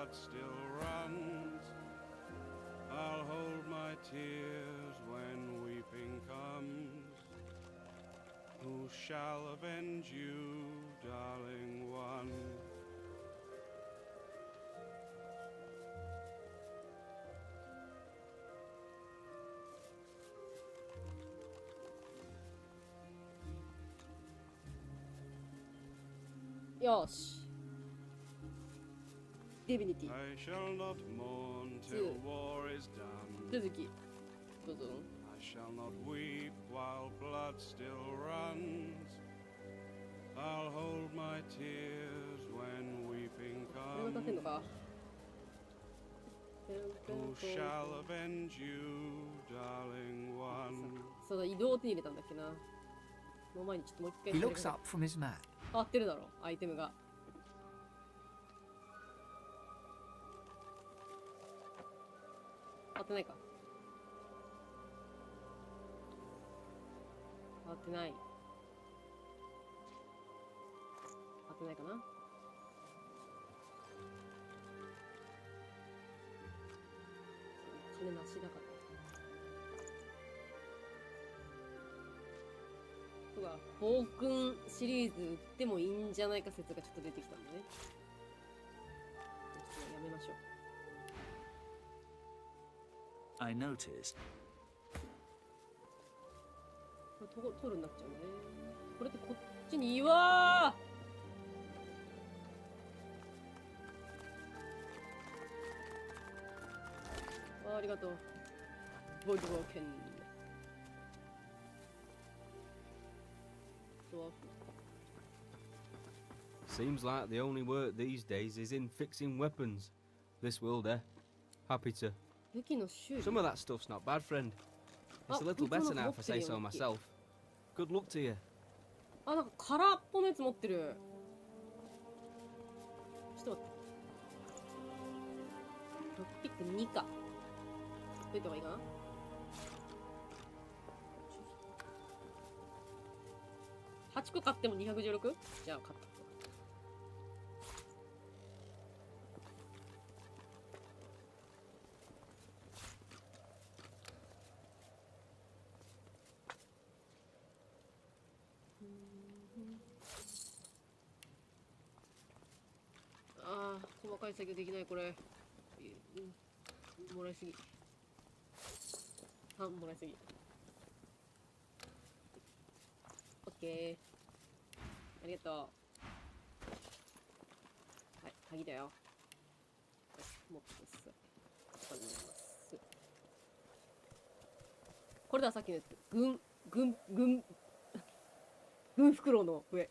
blood still runs. I'll hold my tears when weeping comes. Who shall avenge you, darling one? Yosh. Divinity. I shall not mourn till war is done. 続き。どうぞ。I shall not weep while blood still runs. I'll hold my tears when weeping これが立てんの comes. か。Who shall avenge you, darling one? そうだ、移動を手に入れたんだっけな。その前にちょっともう一回 He looks up from his map. 変わってるだろ、アイテムが。変わってないか。変わってない。変わってないかな。金なしだから。そうだ、暴君シリーズ売ってもいいんじゃないか説がちょっと出てきたんでね。ちょっとやめましょう。I noticed. これ取るんなっちゃうんだね。これってこっちに岩ーありがとう。ボイドボーケン。Seems like the only work these days is in fixing weapons. This will do. Happy to. 武器の修理。 Some of that stuff's not bad, friend. It's a little better now if I say so myself. Good luck to you. あ、なんか空っぽのやつ持ってる。ちょっと待って。ロックピック2か。どういった方がいいかな。8個買っても 216？ じゃあ買った。ああ、細かい作業できないこれ。もらいすぎ。もらいすぎ。オッケー。ありがとう。はい、鍵だよ。はい、持ってください。ここにあります。これだ、さっきのやつ。軍袋の上。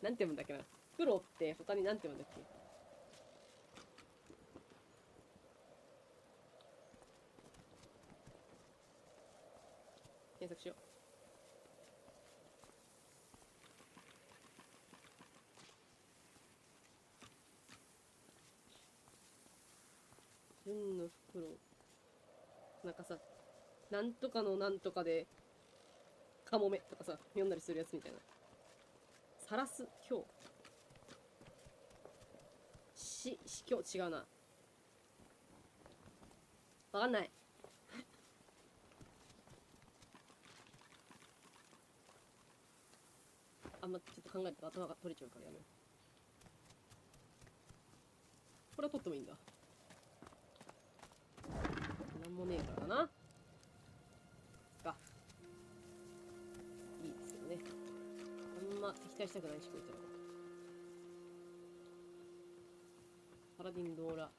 なんて読むんだっけな。袋って他になんて読むんだっけ。検索しよう。軍の袋。なんかさ、なんとかのなんとかで、カモメとかさ、読んだりするやつみたいな。さらす、今日。今日違うな。わかんない。あんまちょっと考えて頭が取れちゃうからやめよう。これは取ってもいいんだ。なんもねえからな。が。いいですよね。あんま敵対したくないし、こいつらは。パラディンドーラ。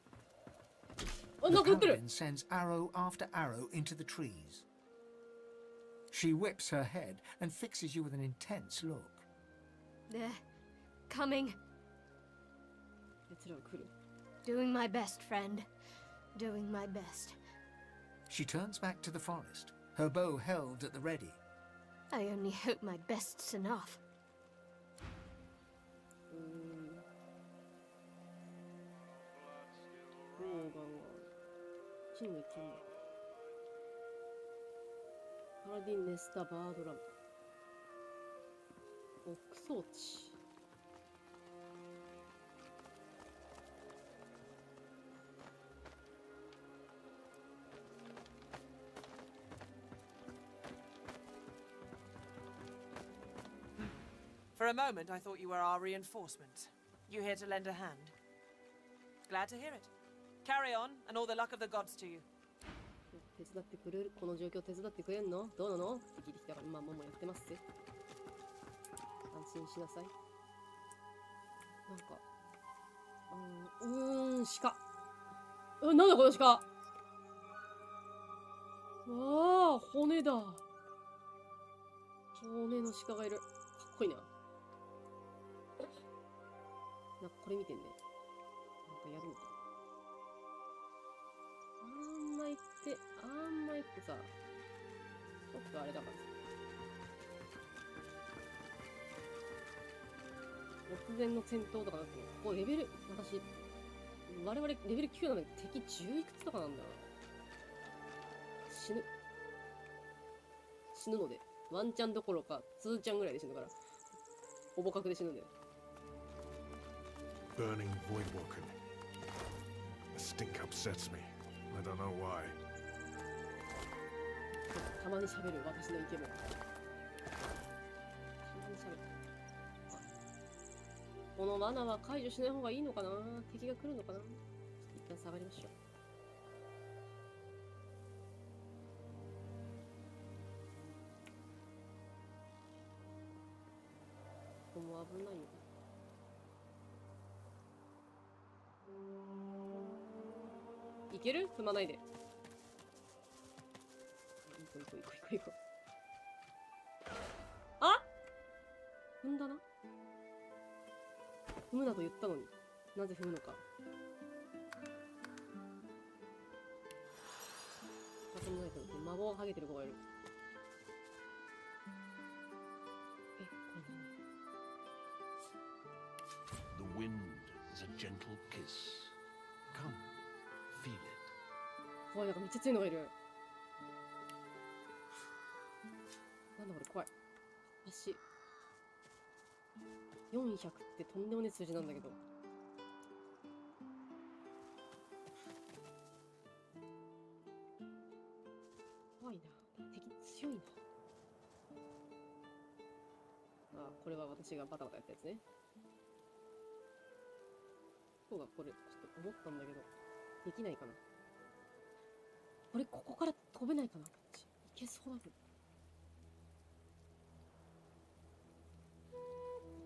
あ、なんか撃ってる。 The paladin sends arrow after arrow into the trees. She whips her head and fixes you with an intense look. They're coming. 奴らは来る。 Doing my best, friend. Doing my best. She turns back to the forest, her bow held at the ready. I only hope my best's enough. ローガンはチンの一員だ。パラディンネスタバードラム。牧草地。For a moment, I thought you were our reinforcement. You here to lend a hand? Glad to hear it. Carry on, and all the luck of the gods to you. 手伝ってくれる、この状況手伝ってくれんのどうなのって聞いてきたから、まあもうやってますって。安心しなさい。なんか、鹿。なんだこの鹿。わあ、骨だ。骨の鹿がいる。かっこいいな。なんかこれ見てんね。なんかやるのか。あんま言ってさ、ちょっとあれだからさ。突然の戦闘とかなっても、ここレベル、我々レベル9なのに敵10いくつとかなんだな。死ぬので。ワンチャンどころか、ツーチャンぐらいで死ぬから。ほぼ確で死ぬんだよ。Burning void walking. The stink upsets me. I don't know why. たまに喋る私のイケメン。たまに喋る。この罠は解除しない方がいいのかな。敵が来るのかな。一旦下がりましょう。ここも危ないよ。いける？踏まないで。行こう。あ！踏んだな。踏むなと言ったのになぜ踏むのか。ともないけど魔法がかけてる子がいる。これ何？ The wind is a gentle kiss. Come, feel it. 怖い、なんかめっちゃ強いのがいる。なんだこれ、怖い。足。400ってとんでもねえ数字なんだけど。怖いな。敵強いな。あ、これは私がバタバタやったやつね。そうだ、これ、ちょっと思ったんだけど、できないかな。これ、ここから飛べないかな。いけそうだけど。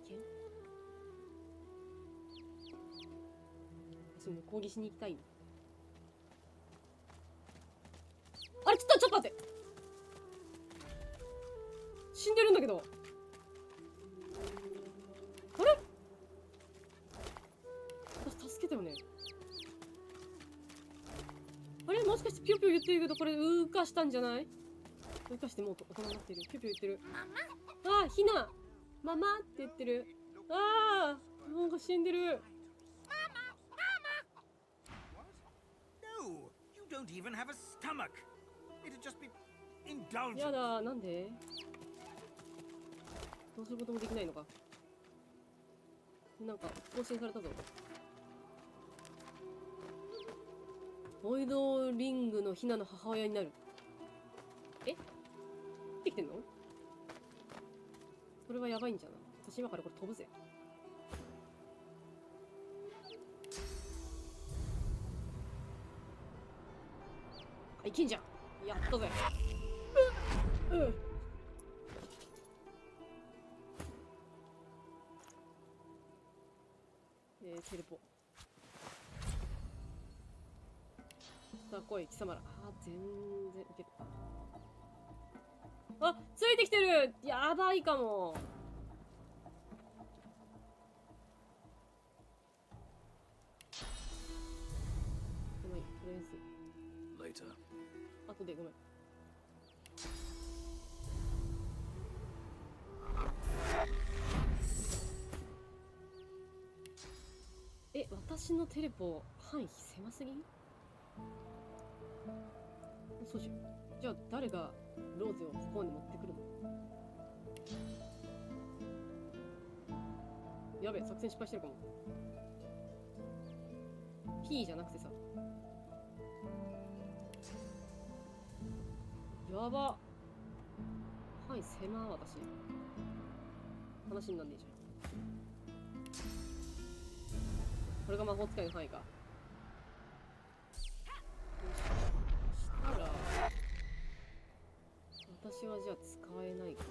いけん？私も攻撃しに行きたいの。あれ、ちょっと待って。死んでるんだけど。あれ？私助けたよね。あれ、もしかしてピヨピヨ言ってるけど、これウーカしたんじゃない？ウーカしてもう大人になってる。ピヨピヨ言ってる。ああ、ヒナママって言ってる。ああ、なんか死んでる。No, you don't even have a stomach. It'd just be indulgent. やだ、なんで？どうすることもできないのか。なんか更新されたぞ。ボイドリングのヒナの母親になる。え？できてんの？それはやばいんじゃない？私今からこれ飛ぶぜ。いけんじゃん。やったぜ。テレポ。さあ来い貴様ら。あ、全然いける。あ、ついてきてる。やばいかも。ごめん、とりあえず Later. 後でごめん。私のテレポ範囲狭すぎん？そうじゃん。じゃあ誰がローゼをここに持ってくるの？やべえ、作戦失敗してるかも。P じゃなくてさ。やば。範囲狭、私。話になんねえじゃん。これが魔法使いの範囲か。したら私はじゃあ使えないか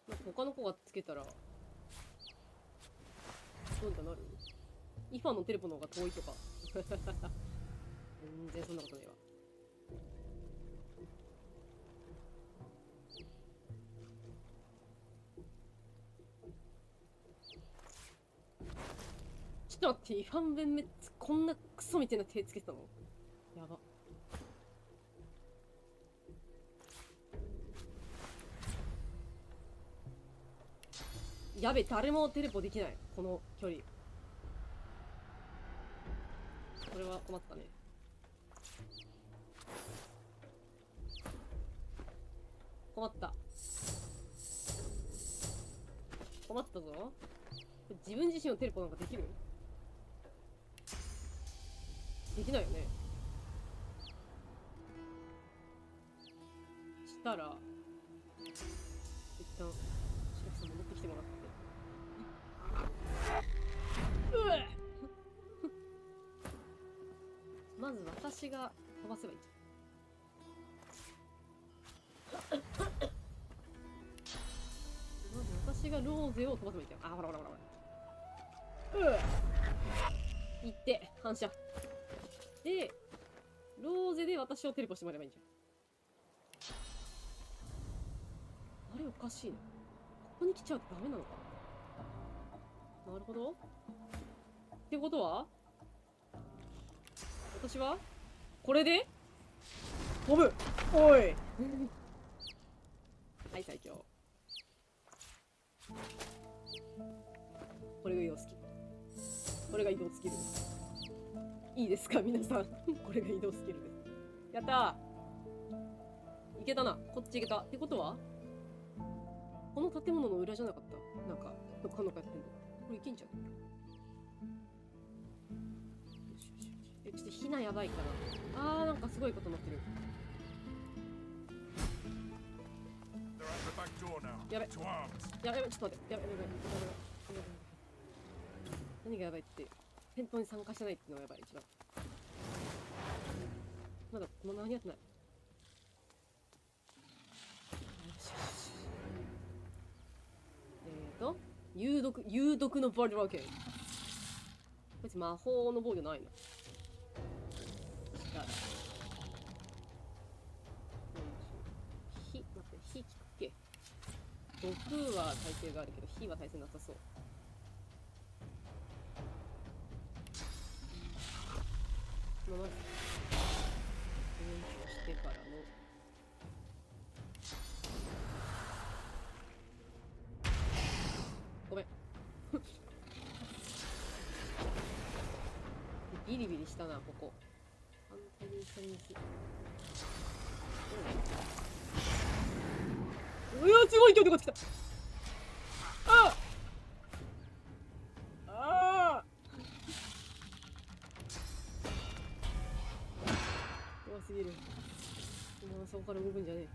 ら、なんか他の子がつけたらどうにかなる？イファのテレポの方が遠いとか全然そんなことねえわ。ちょっと待って、イファン弁滅こんなクソみたいな手つけてたの？やば。やべ、誰もテレポできない、この距離。これは困ったね。困った。困ったぞ。自分自身のテレポなんかできる？できないよね。したら一旦白木さん戻ってきてもらって、まず私が飛ばせばいいじゃん。まず私がローゼを飛ばせばいいじゃん。あ、ほらほらほらほら。行って反射でローゼで私をテレポしてもらえばいいじゃん。あれおかしいね。ここに来ちゃうとダメなのか。なるほど。ってことは私はこれで飛ぶ。おいはい、最強。これが移動スキル。これが移動スキルです。いいですか皆さんこれが移動スキルです。やったー、いけたな。こっちいけた。ってことはこの建物の裏じゃなかった？なんかどっかのかやってんの。これいけんじゃん。ちょっとヒナやばいかな。なんかすごいことになってる。やべやべ、ちょっと待って。やべやべやべやべやべ。何がやばいって、戦闘に参加してないっていうのがやばい。一番まだこの間に合ってない。有毒のバルワーケン。こいつ魔法の防御ないの。したら火、待って、火効くっけ。毒は耐性があるけど火は耐性なさそう。まずしてからのごめんビリビリしたな、ここ。反対に下に行く。うわ、すごい勢いでこっち来た。怖すぎる。今そこから動くんじゃねえ。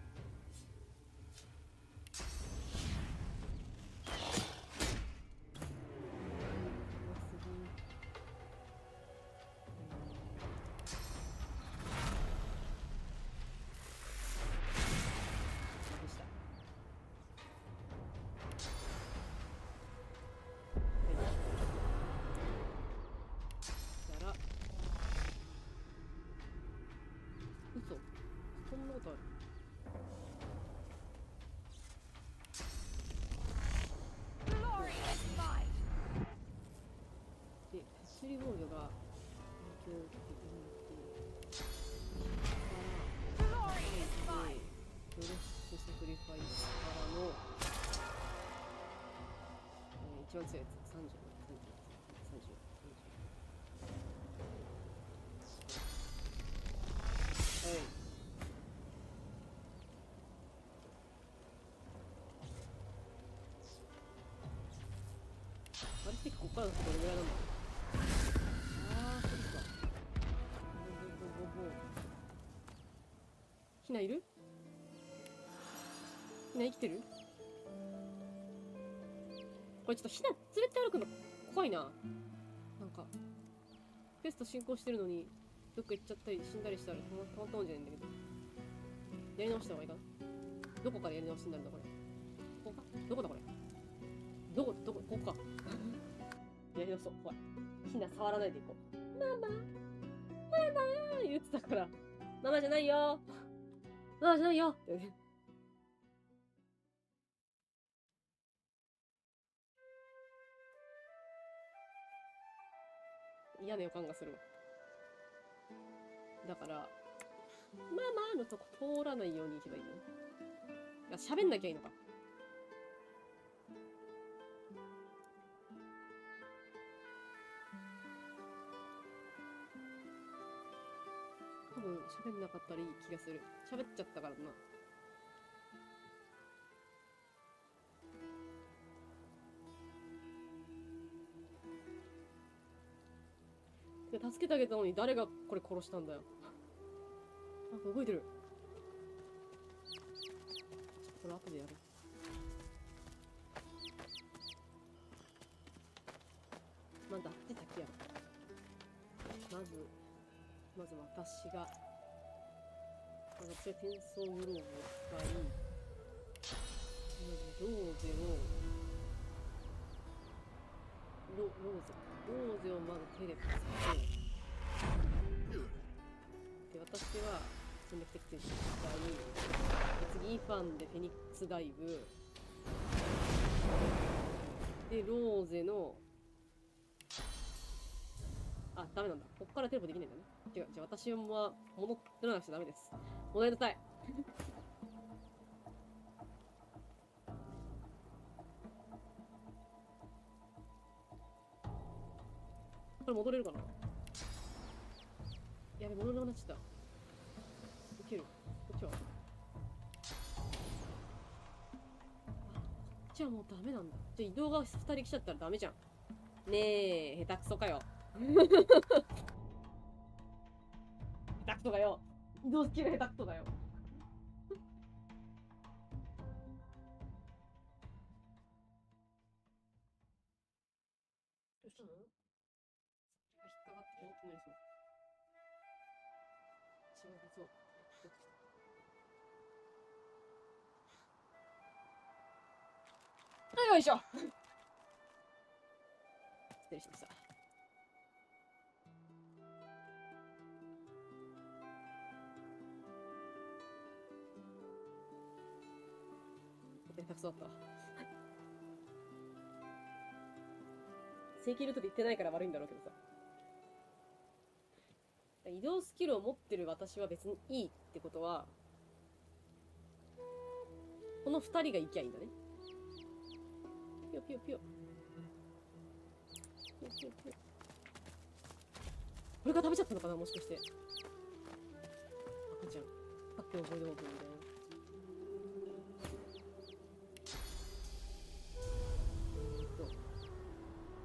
そんなことある？で、手すり防御が影響を受けているから、ブレッシュサクリファイスからの、一番強いやつ、30。はい。あれってこっからだとどれぐらいなんだ。そうですか。ヒナいる？みんな生きてる？これちょっとひな連れて歩くの怖いな。なんかクエスト進行してるのにどっか行っちゃったり死んだりしたらたまったもんじゃないんだけど、やり直した方がいいかな。どこからやり直しになるんだこれ。ここか？どこだこれ。どこここか。やり直そう。怖い。ひな触らないでいこう。ママ言ってたから、ママじゃないよ、ママじゃないよってね。嫌な予感がするわ。だからママのとこ通らないように行けばいいのね。喋んなきゃいいのか。多分喋んなかったらいい気がする。喋っちゃったからな。助けてあげたのに誰がこれ殺したんだよ。なんか動いてる。これ後でやる。まだって先やる。まず私が転送グローブを使い、ローゼをまず手でパスして、で私は戦略的戦士を使い、次イファンでフェニックスダイブでローゼのダメなんだ。こっからテレポできないんだね。違う、じゃあ私は戻らなくちゃダメです。戻りなさい。これ戻れるかな。やべ、戻れなくなっちゃった。いける。こっちはこっちはもうダメなんだ。じゃあ移動が2人来ちゃったらダメじゃん。ねえ、下手くそかよ。下手くそかよ。移動スキル下手くそだよ。どうしたの？引っかかって大きくなりそう。違うそう。よいしょ。失礼しました。下手くそだった。正規ルートで言ってないから悪いんだろうけどさ。移動スキルを持ってる私は別にいいってことは、この2人が行きゃいいんだね。ピヨピヨピヨ。ピヨピヨピヨ。これが食べちゃったのかな、もしかして。赤ちゃん。さっきのボイドオープンみたいな。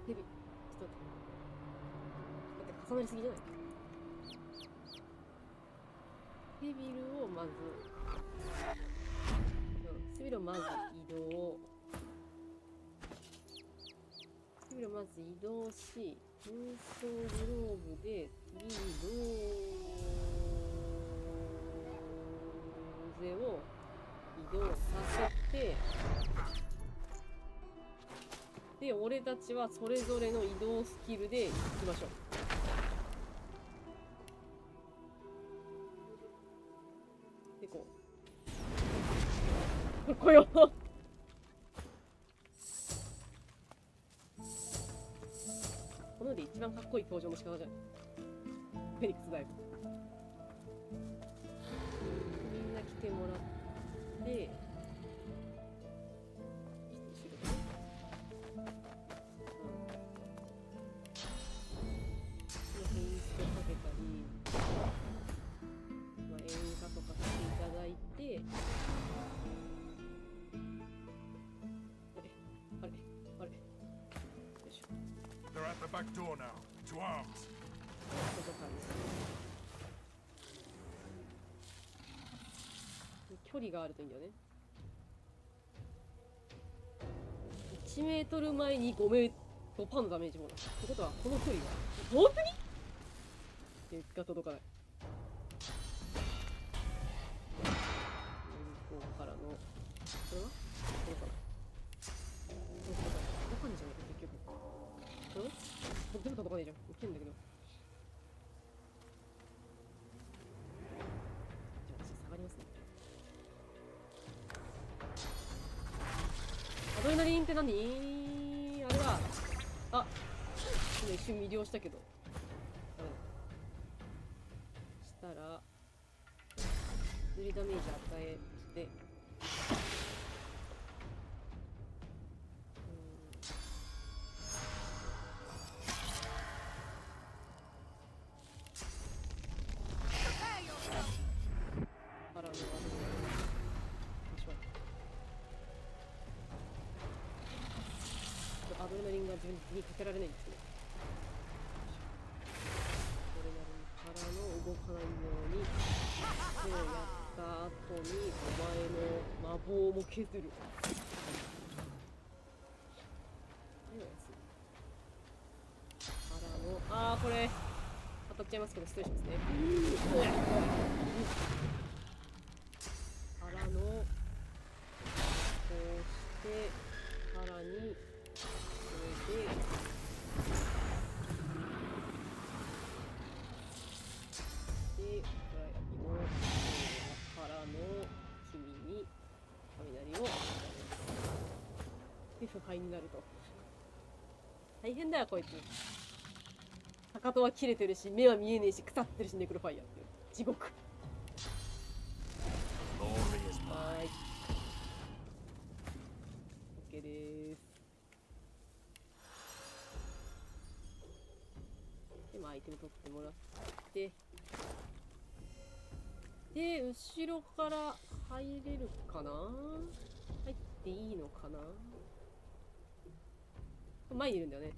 ヘビ。ちょっと待って。重なりすぎじゃない？ヘビルをまず、ヘビルをまず移動。ヘビルをまず移動し、運送グローブで次にローゼを移動させて、で、俺たちはそれぞれの移動スキルで行きましょう。で、こう。来よう。この世で一番かっこいい登場の仕方じゃん。フェニックスダイブ。みんな来てもらって、They're at the back door now. To arms. 距離があるといいんだよね。1メートル前に5パーのダメージもらう。ってことは、この距離が、本当に結果届かない。向こうからの、これはこれかな。届かねえじゃん、結局。これ全部届かねえじゃん。いけんだけど。じゃあ、私下がりますね。アドレナリンって何？あれだ。あ、今一瞬魅了したけど。ダメだ。したら、塗りダメージ与えて、からのアドレナリン。アドレナリンが自分にかけられないんですね。アドレナリンからの動かないように手をやった後にお前の魔法も削る。からのこれ当たっちゃいますけど失礼しますね。からのこうしてからにこれでこれもからの君に雷をで腐敗になると。大変だよこいつ。かかとは切れてるし目は見えねえし腐ってるしネクロファイヤーっていう地獄。はい OK でーす。でアイテム取ってもらってで後ろから入れるかな。入っていいのかな。前にいるんだよね。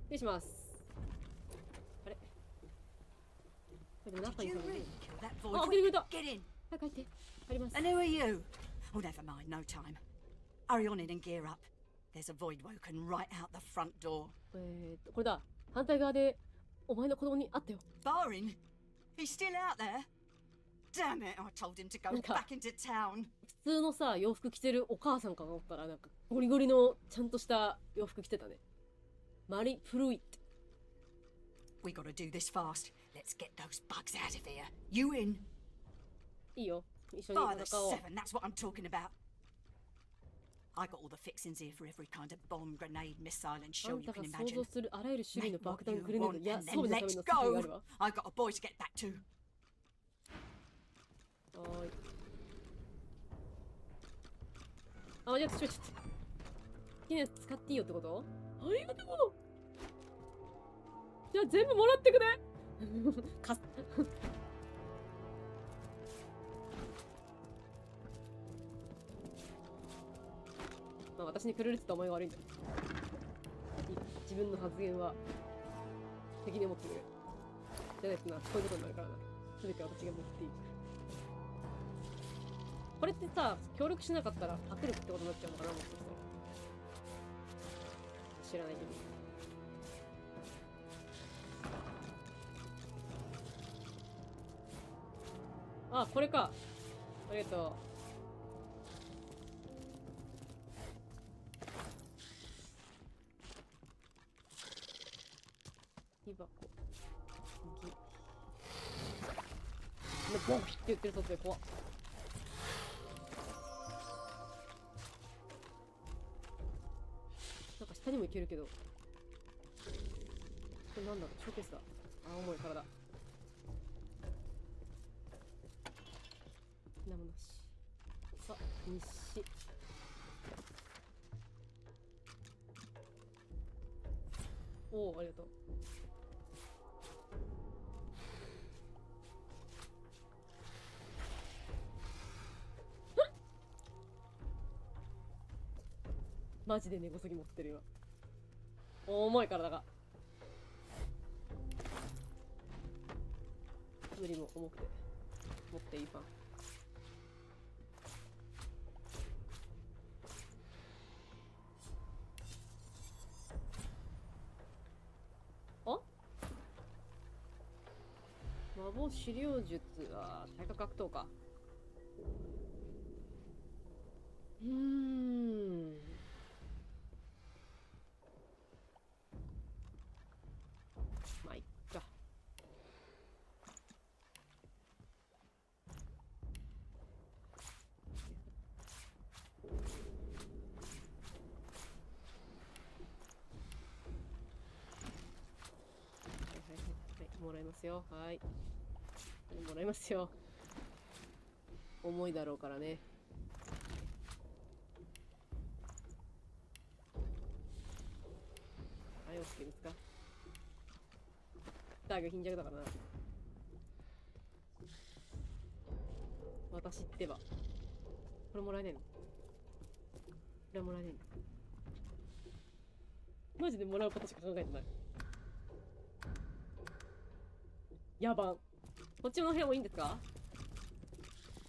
失礼します。あれでも中にいる。あ、開けてくれた。早く入って。入ります。And who are you? Oh, never mind, no time. Hurry on in and gear up. There's a void woken right out the front door. これだ。反対側でお前の子供に会ったよ。Barring? He's still out there? Damn it, I told him to go back into town. 普通のさ、洋服着てるお母さんかと思ったら、なんかゴリゴリのちゃんとした洋服着てたね。マリ・プルイット。We gotta do this fast. Let's get those bugs out of here. You in? いいよ。一緒に By the 戦おう。 seven, that's what I'm talking about. I got all the fixings here for every kind of bomb, grenade, missile, and あ shell ん you たが can 想像 imagine. するあらゆる種類の Make 爆 what 弾 you グレネード。 want いや、 and 装備 then のため let's のスキルがあ go. るわ。I got a boy to get back to. はーい。あ、じゃあ、ちょっと。好きなやつ使っていいよってこと？ありがとう。じゃあ全部もらってくれ。かす。まあ私にくれるって言ったらお前が悪いんだよ。自分の発言は責任を持ってくれ。じゃないとな、こういうことになるからな。全て私が持っていい。これってさ、協力しなかったら握力ってことになっちゃうのかな、もしかしたら。知らないけど。あ、これか。ありがとう。木箱。ボンって言ってるとって怖っ。なんか下にも行けるけど。これなんだろう、ショーケースだ。あ、重い体。なんもなし。さあ、日誌。おお、ありがとう。マジで根こそぎ持ってるよ。重い体が。無理も重くて持っていいファン。お、狩猟術。あー、体格格闘か。まあ、いっか。もらいますよ。はい。もらいますよ。重いだろうからね。はい、OK ですか。だが貧弱だからな。私ってば。これもらえねえの？これはもらえねえの？マジでもらうことしか考えてない。野蛮。こっちの部屋もいいんですか？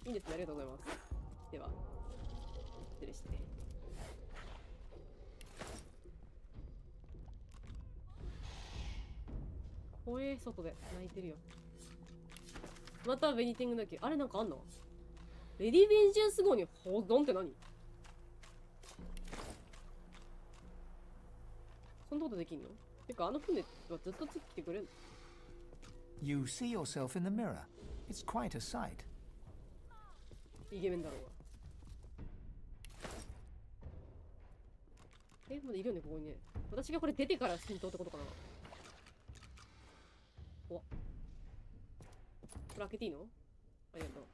いいんですね。ありがとうございます。では、失礼して。怖え、外で泣いてるよ。またベニティングだっけ？あれなんかあんの？レディ・ベンジェンス号に保存って何？そんなことできんの？てか、あの船はずっとついてきてくれんの？ You see yourself in the mirror. It's quite a sight. イケメンだろうが。まだいるよね、ここにね。私がこれ出てから戦闘ってことかな。お。これ開けていいの？ありがとう。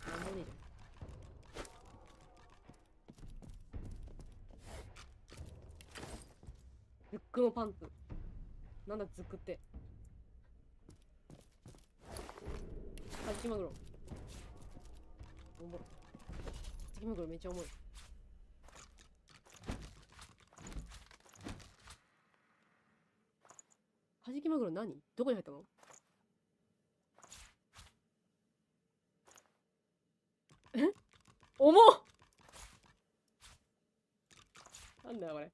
なんもねえじゃん。ズックのパンツ。なんだズックって。カジキマグロ。重い。カジキマグロめっちゃ重い。カジキマグロ何？どこに入ったの？え？重っ！なんだよこれ。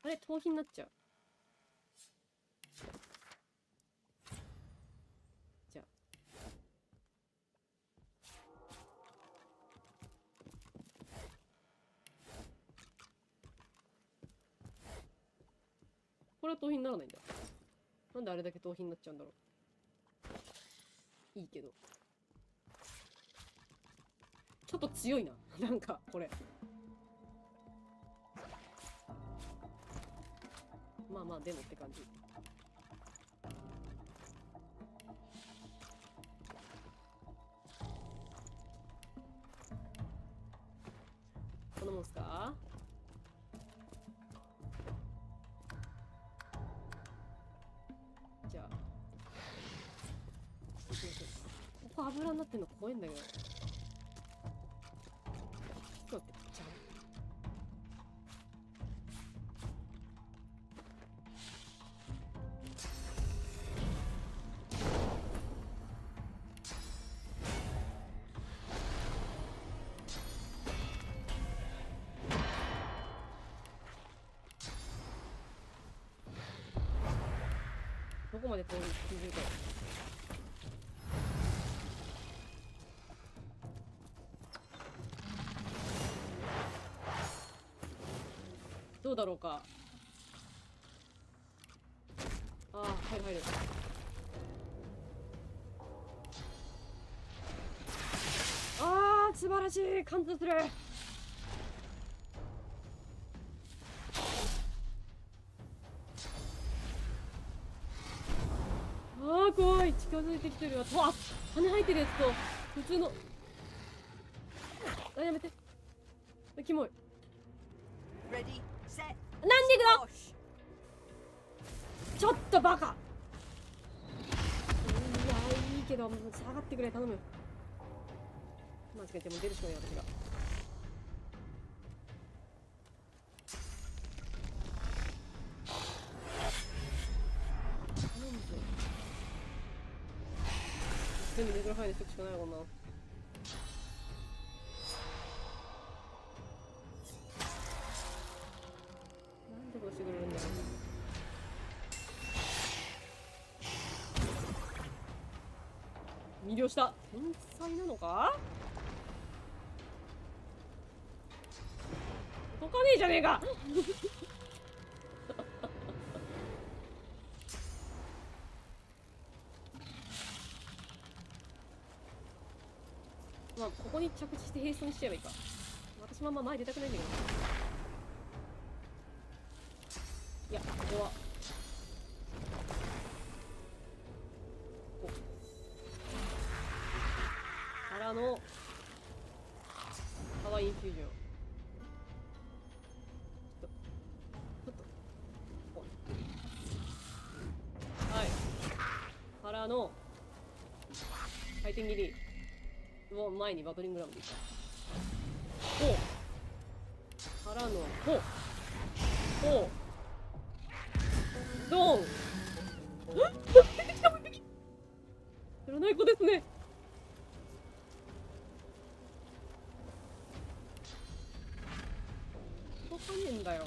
あれ、盗品になっちゃう。じゃあ。これは盗品にならないんだ。なんであれだけ盗品になっちゃうんだろう。いいけど。ちょっと強いな。なんか、これ。まあまあ、でもって感じ。こんなもんすか？じゃあ。ここ油になってんの怖いんだけど。ちょっと待って、じゃあ。どこまで通じるか。どうだろうか。ああ、入る入る。ああ、素晴らしい。貫通する。ああ、怖い。近づいてきてるわ。あ、羽生えてるやつと普通の。あ、やめて。キモい。Ready, set, なんでだ。 squash. ちょっとバカ。いや、いいけど下がってくれ、頼む。間違えても出るしかない私が。全部レベルハイにしとくしかないのかな。なんでこうしてくれるんだろう。魅了した。天才なのか。届かねえじゃねえかまあここに着地して並走にしちゃえばいいか。私もあんま前出たくないんだけど。いや、ここはこうからのパワーインフュージョン。からの回転切りの前にバトリングラムでいった。こうからのこうこうドーン出てきたもん。知らない子ですね。届かねえんだよ。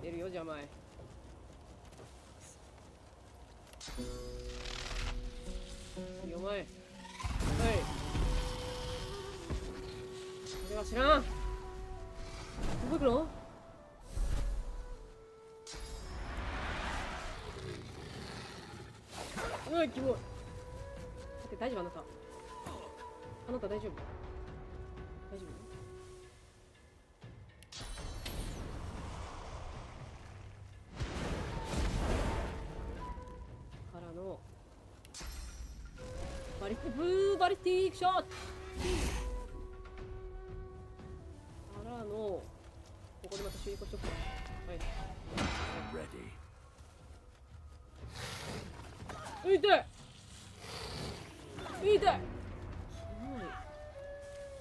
出るよ邪魔い。いいお前。はい。俺は知らん。どこ行くの？うわ、キモい。待って、大丈夫あなた。あなた大丈夫？大丈夫？バリスティックショットからのここでまたシュリコショット。はい。痛い痛い。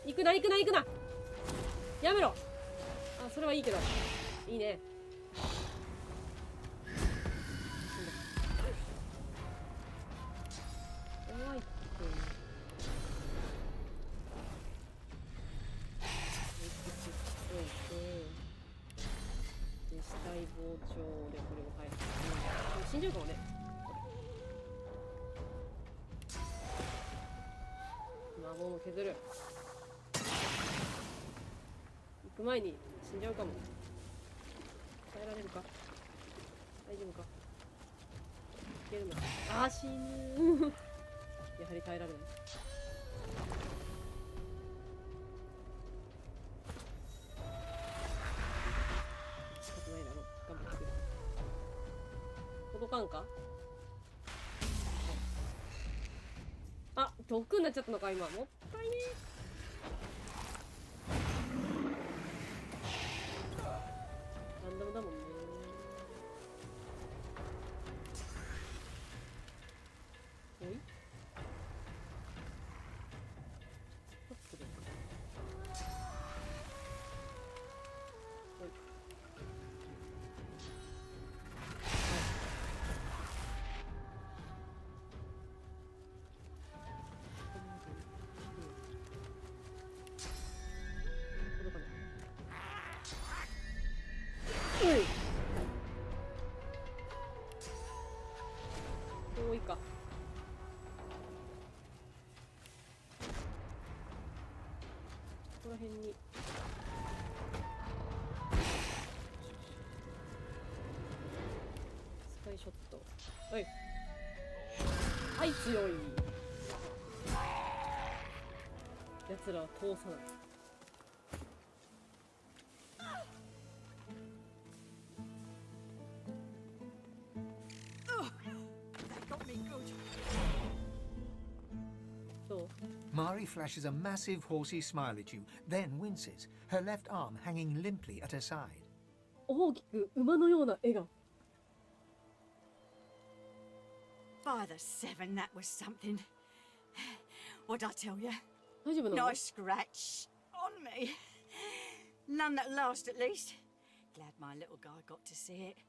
行くな行くな行くな。やめろ。あ、それはいいけど。いいね。怖いって。死体膨張でこれを返す。死んじゃうかもね。孫も削る。行く前に死んじゃうかも。耐えられるか。大丈夫か。いけるのか。あー死ぬやはり耐えられない。仕方ないだろう。頑張ってくれ。届かんか。あ、遠くになっちゃったのか今。もったいねえ。ランダムだもんね。おい遠いか。ここら辺にスカイショット。はいはい強い。奴らは通さない。Mari flashes a massive horsey smile at you, then winces, her left arm hanging limply at her side. 大きく馬のような笑顔。By the seven, that was something. What'd I tell you? 大丈夫なの？ Nice scratch on me. None that last, at least. Glad my little guy got to see it.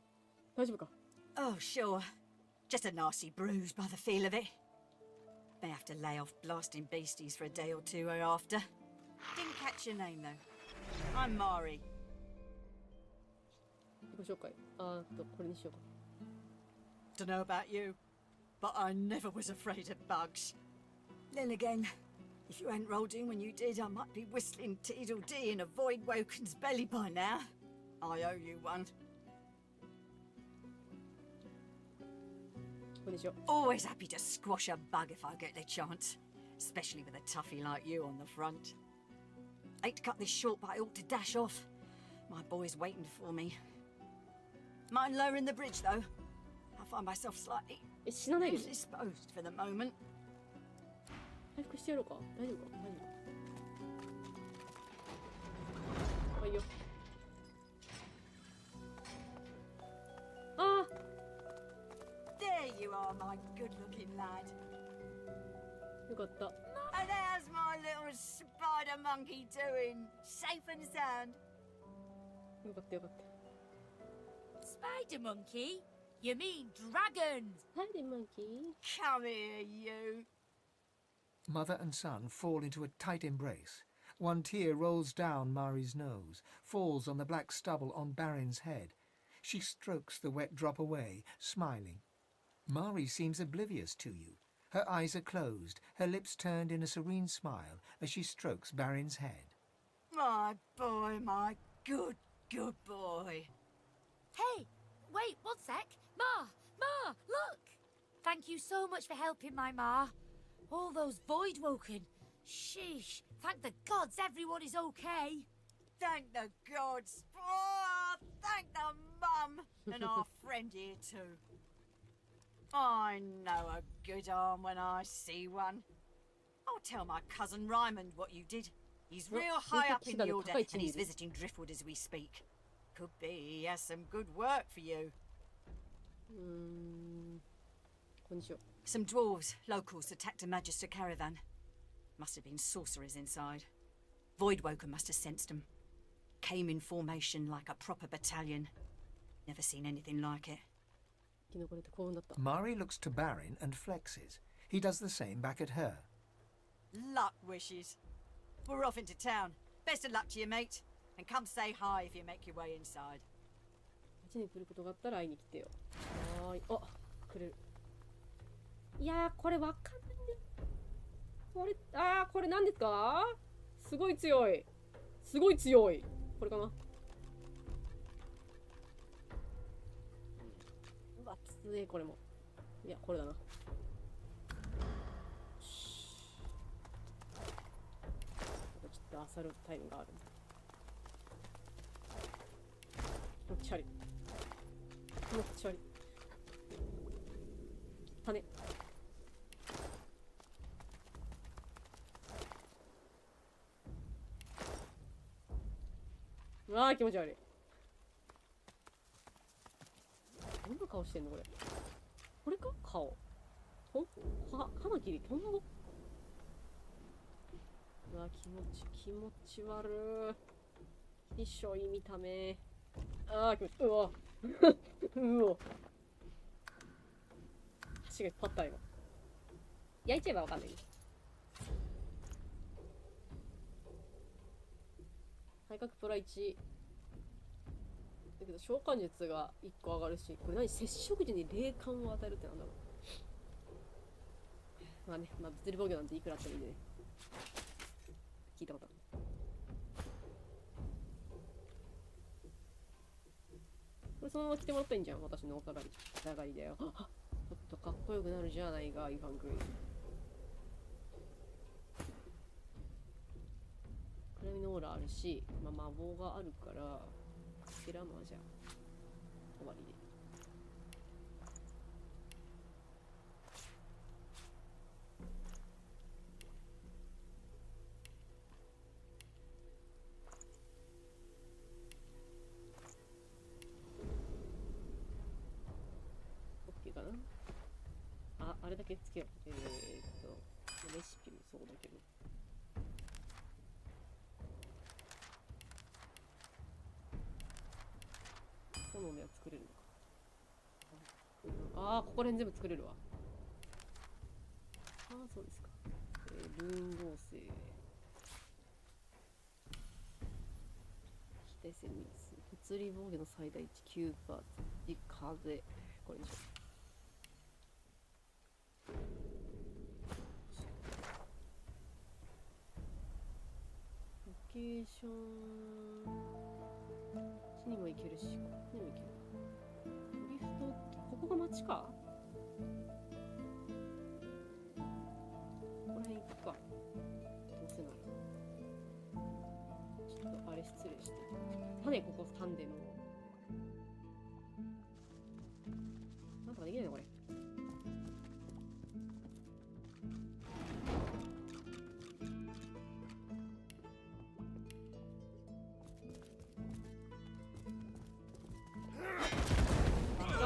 大丈夫か？ Oh, sure. Just a nasty bruise by the feel of it. May have to lay off blasting beasties for a day or two after. Didn't catch your name though. I'm Mari. 自己紹介。これにしようか。Dunno about you, but I never was afraid of bugs. Then again, if you hadn't rolled in when you did, I might be whistling Teedle-dee in a void woken's belly by now. I owe you one. これにしよう。 Always happy to squash a bug if I get the chance, especially with a toughie like you on the front. Hate to cut this short, but I ought to dash off. My boy's waiting for me. Mind lowering the bridge, though? I find myself slightly 死なないよね。 indisposed for the moment. 回復してやろうか。大丈夫か。大丈夫。いいよ。あ There you are, my good-looking lad. よかった。 And how's my little spider monkey doing? Safe and sound? よかったよかった。 Spider monkey? You mean dragons? Hi there, monkey. Come here, you. Mother and son fall into a tight embrace. One tear rolls down Mari's nose, falls on the black stubble on Barin's head. She strokes the wet drop away, smiling. Mari seems oblivious to you. Her eyes are closed, her lips turned in a serene smile as she strokes Barin's head. My boy, my good boy. Hey, wait, one sec. Ma, look! Thank you so much for helping my ma. All those void woken. Sheesh, thank the gods everyone is okay. Thank the gods. Oh, thank the mum. And our friend here too. I know a good arm when I see one. I'll tell my cousin Ryman what you did. He's real high up in the order and he's visiting Driftwood as we speak. Could be he has some good work for you. これにしよう。 Some dwarves, locals, attacked a Magister caravan. Must have been sorcerers inside. Voidwoken must have sensed them. Came in formation like a proper battalion. Never seen anything like it. 生き残れて幸運だった。 Mari looks to Barin and flexes. He does the same back at her. Luck wishes. We're off into town. Best of luck to you, mate. And come say hi if you make your way inside. 街に来ることがあったら会いに来てよ。はーい。あ、来れる。いやー、これわかんないんだよ。これ、これ何ですか？すごい強い。すごい強い。これかな。うわ、強い、これも。いや、これだな。あとちょっと漁るタイムがある。気持ち悪い。気持ち悪い。種。うわー、気持ち悪い。どんな顔してんのこれ。これか顔。カマキリトンボ。うわー、気持ち悪い。きしょい見た目。あー、気持ちうわうわ足がいっぱいあった今。焼いちゃえばわかんない。体格プラ1だけど召喚術が1個上がるし、これ何？接触時に霊感を与えるってなんだろう。まあね、まあ物理防御なんていくらあってもいいんでね。聞いたことある。これそのまま着てもらったらいいんじゃん。私のお下がりだよ。ちょっとかっこよくなるじゃないか、イファンクイ。暗闇のオーラあるし、まあ、魔法があるからセラマーじゃ終わりで。OK かな。あれだけつけよう。レシピもそうだけど。炎のやつ作れるのか。ああ、ここら辺全部作れるわ。ああ、そうですか。ルーン合成。非対戦ミス。物理防御の最大値9%。風。これにしよう。ロケーション。こっちにも行けるし、こっちにも行ける。ドリフト、ここが街か？この辺行くか。どうせなら。ちょっとあれ失礼して。種ここタンデムを。なんとかできないのこれ。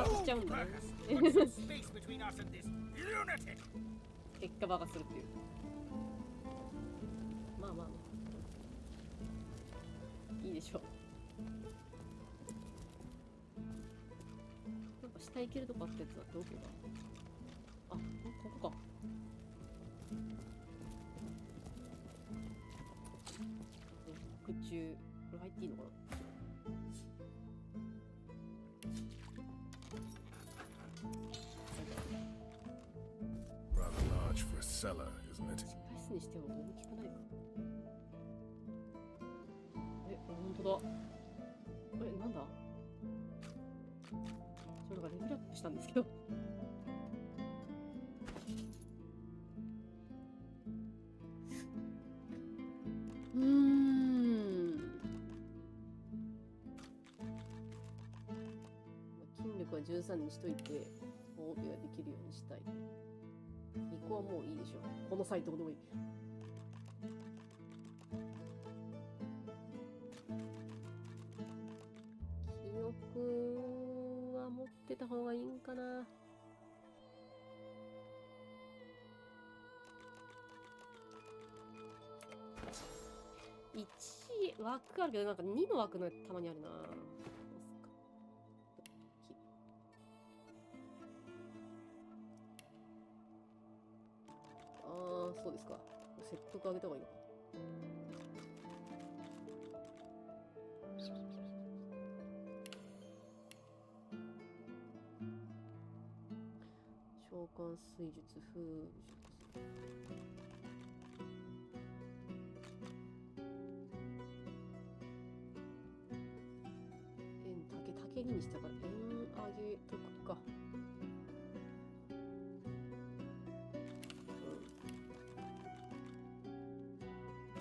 しちゃうんだね。結果バカするっていう。まあまあまあいいでしょう。なんか下行けるとこあったやつだってどこだ。あ、ここか。空中これ入っていいのかな。Cellar, isn't it? 大スにしては大きくないか。本当だ。なんだ。それがレベルアップしたんですけど。筋力は13にしといて防備ができるようにしたい。2個はもういいでしょう。このサイトでもいい。記憶は持ってた方がいいんかな。1枠あるけど、なんか2の枠のたまにあるな。そうですか。説得あげた方がいいのか。召喚水術、風術。竹にしたからあげとくか。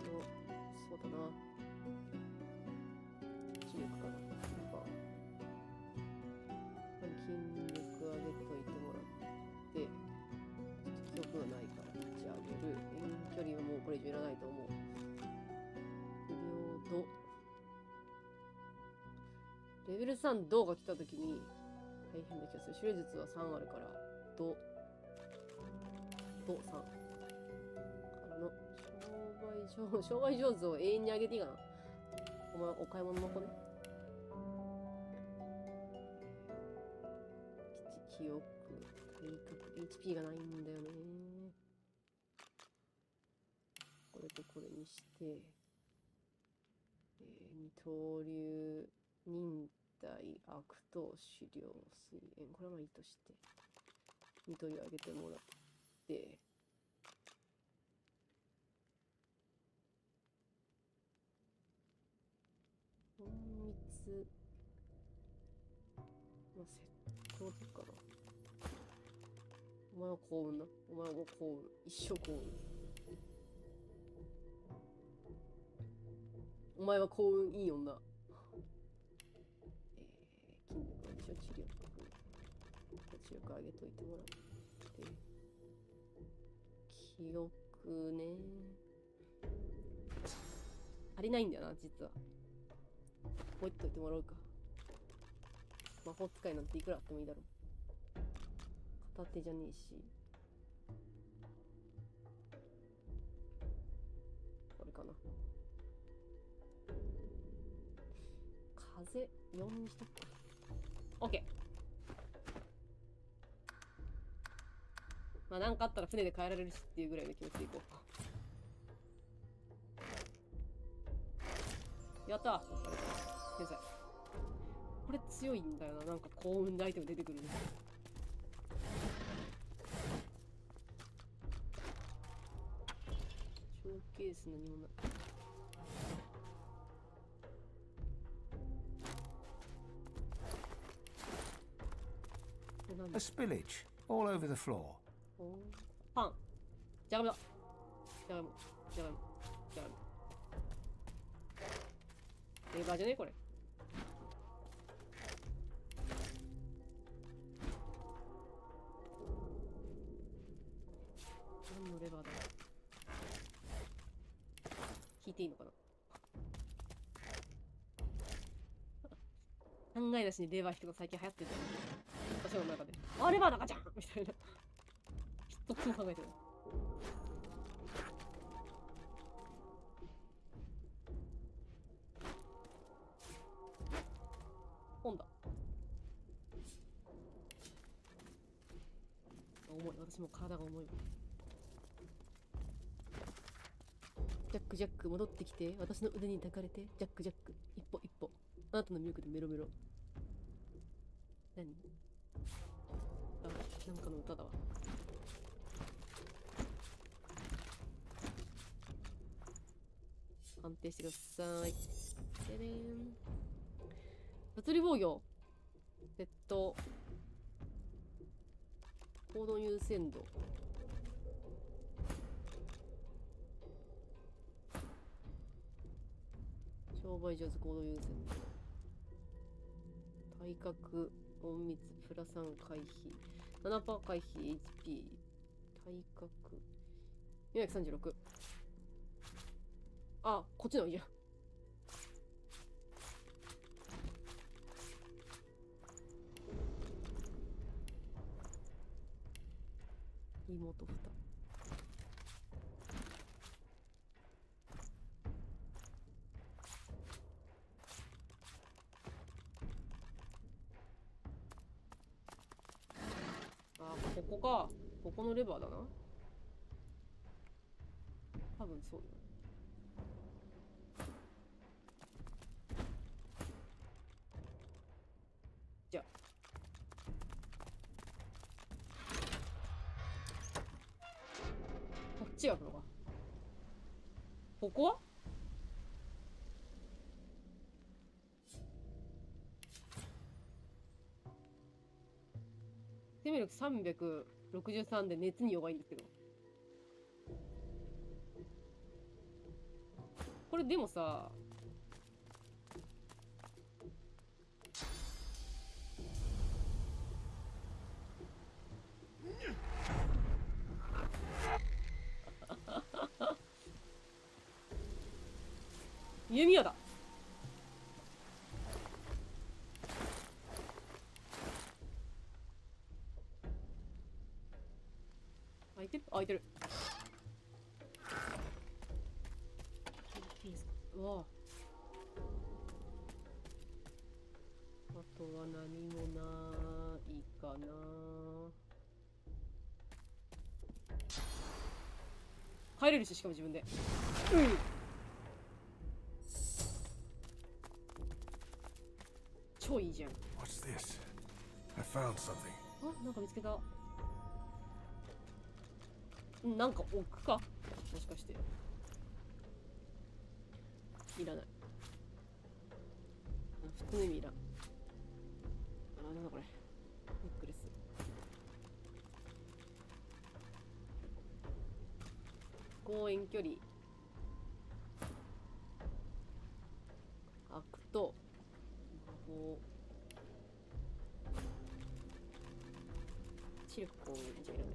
そうだな。知力かな。筋力上げといてもらって、記憶がないから1上げる。遠距離はもうこれ以上いらないと思う。不良度。レベル3銅が来たときに大変な気がする。手術は3あるから、銅3。からの商売上手を永遠に上げていいかな。お前お買い物の子ね。記憶、体格、HP がないんだよね。これとこれにして、二刀流、忍耐、悪党、狩猟、水煙。これはまあいいとして、二刀流上げてもらって、隠密、まあ、窃盗とかな。お前は幸運な。お前はもう幸運。一生幸運。お前は幸運いい女。筋力は一応治療上げといてもらって。記憶ね。足りないんだよな、実は。もう一といてもらうか。魔法使いなんていくらあってもいいだろう。片手じゃねえし。これかな。風4にしとくか。OK。まあなんかあったら船で帰られるしっていうぐらいの気持ちでいこう。やったー。天才。これ強いんだよな。なんか幸運でアイテム出てくるね。ショーケース何もない。A spillage all over the floor. パン。じゃがいもだ。じゃがいも。じゃがいも。じゃがいも。レバーじゃねこれ。何のレバーだ。聞いていいのかな。考えなしにレバー人が最近流行ってるじゃん。私の中で。あ、レバーだかじゃんみたいな。一つも考えてない。本だ。重い。私も体が重い。ジャックジャック戻ってきて、私の腕に抱かれて、ジャックジャック一歩一歩、あなたのミルクでメロメロ。何？あ、なんかの歌だわ。安定してください。でれーん。物理防御。セット。行動優先度。商売上手行動優先度。体格、隠密、プラ3回避。7%回避、HP。体格。436。あ、こっちの方がいいや。妹蓋。あ、ここか。ここのレバーだな。多分そうだな。じゃあ。こっちが来るのか。ここは生命力363で熱に弱いんですけど。これでもさ、弓矢だ。開いてる？開いてる。うわ。あとは何もないかな。帰れるし、しかも自分で。うん。超いいじゃん。What's this? I found something. あ、なんか見つけた。なんか置くか、もしかして。いらない。普通の意味いらん。あ、なんだこれ。ネックレス。高遠距離。アクト。魔法。シルコンじゃいらない。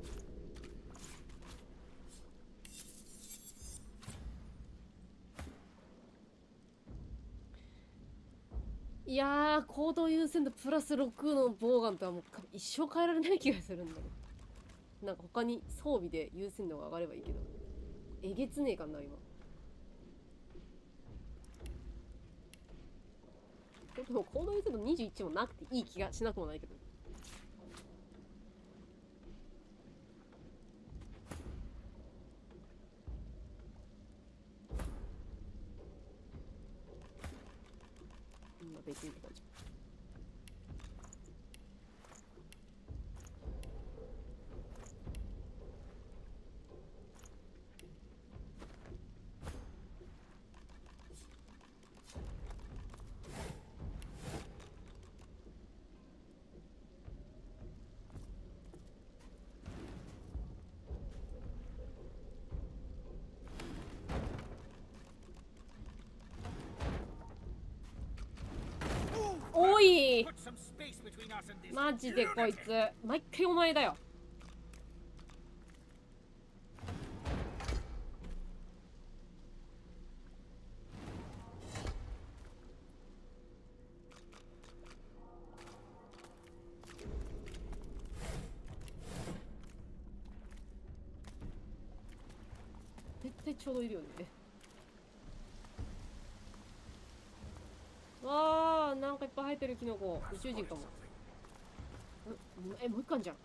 いやー、行動優先度プラス6のボウガンとはもう一生変えられない気がするんだよ。なんか他に装備で優先度が上がればいいけど。えげつねえかな、今。でも行動優先度21もなくていい気がしなくもないけど。って感じ。おい、 Put some space between us and this. マジでこいつ毎回お前だよ。絶対ちょうどいるよね。わあ、なんかいっぱい生えてるキノコ。宇宙人かも。え、もう一貫じゃん。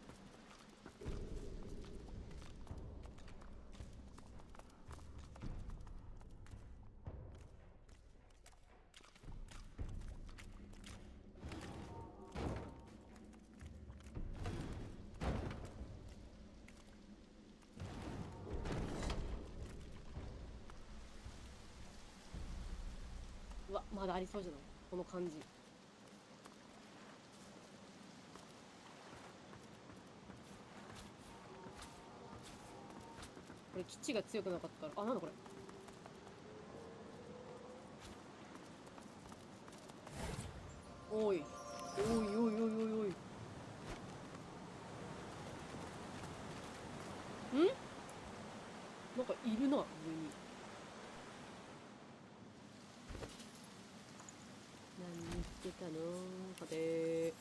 うわ、まだありそうじゃないこの感じ。これ基地が強くなかったら、あ、なんだこれ。おいおいおいおいおいおい。ん？なんかいるな、上に。何してたの？はて。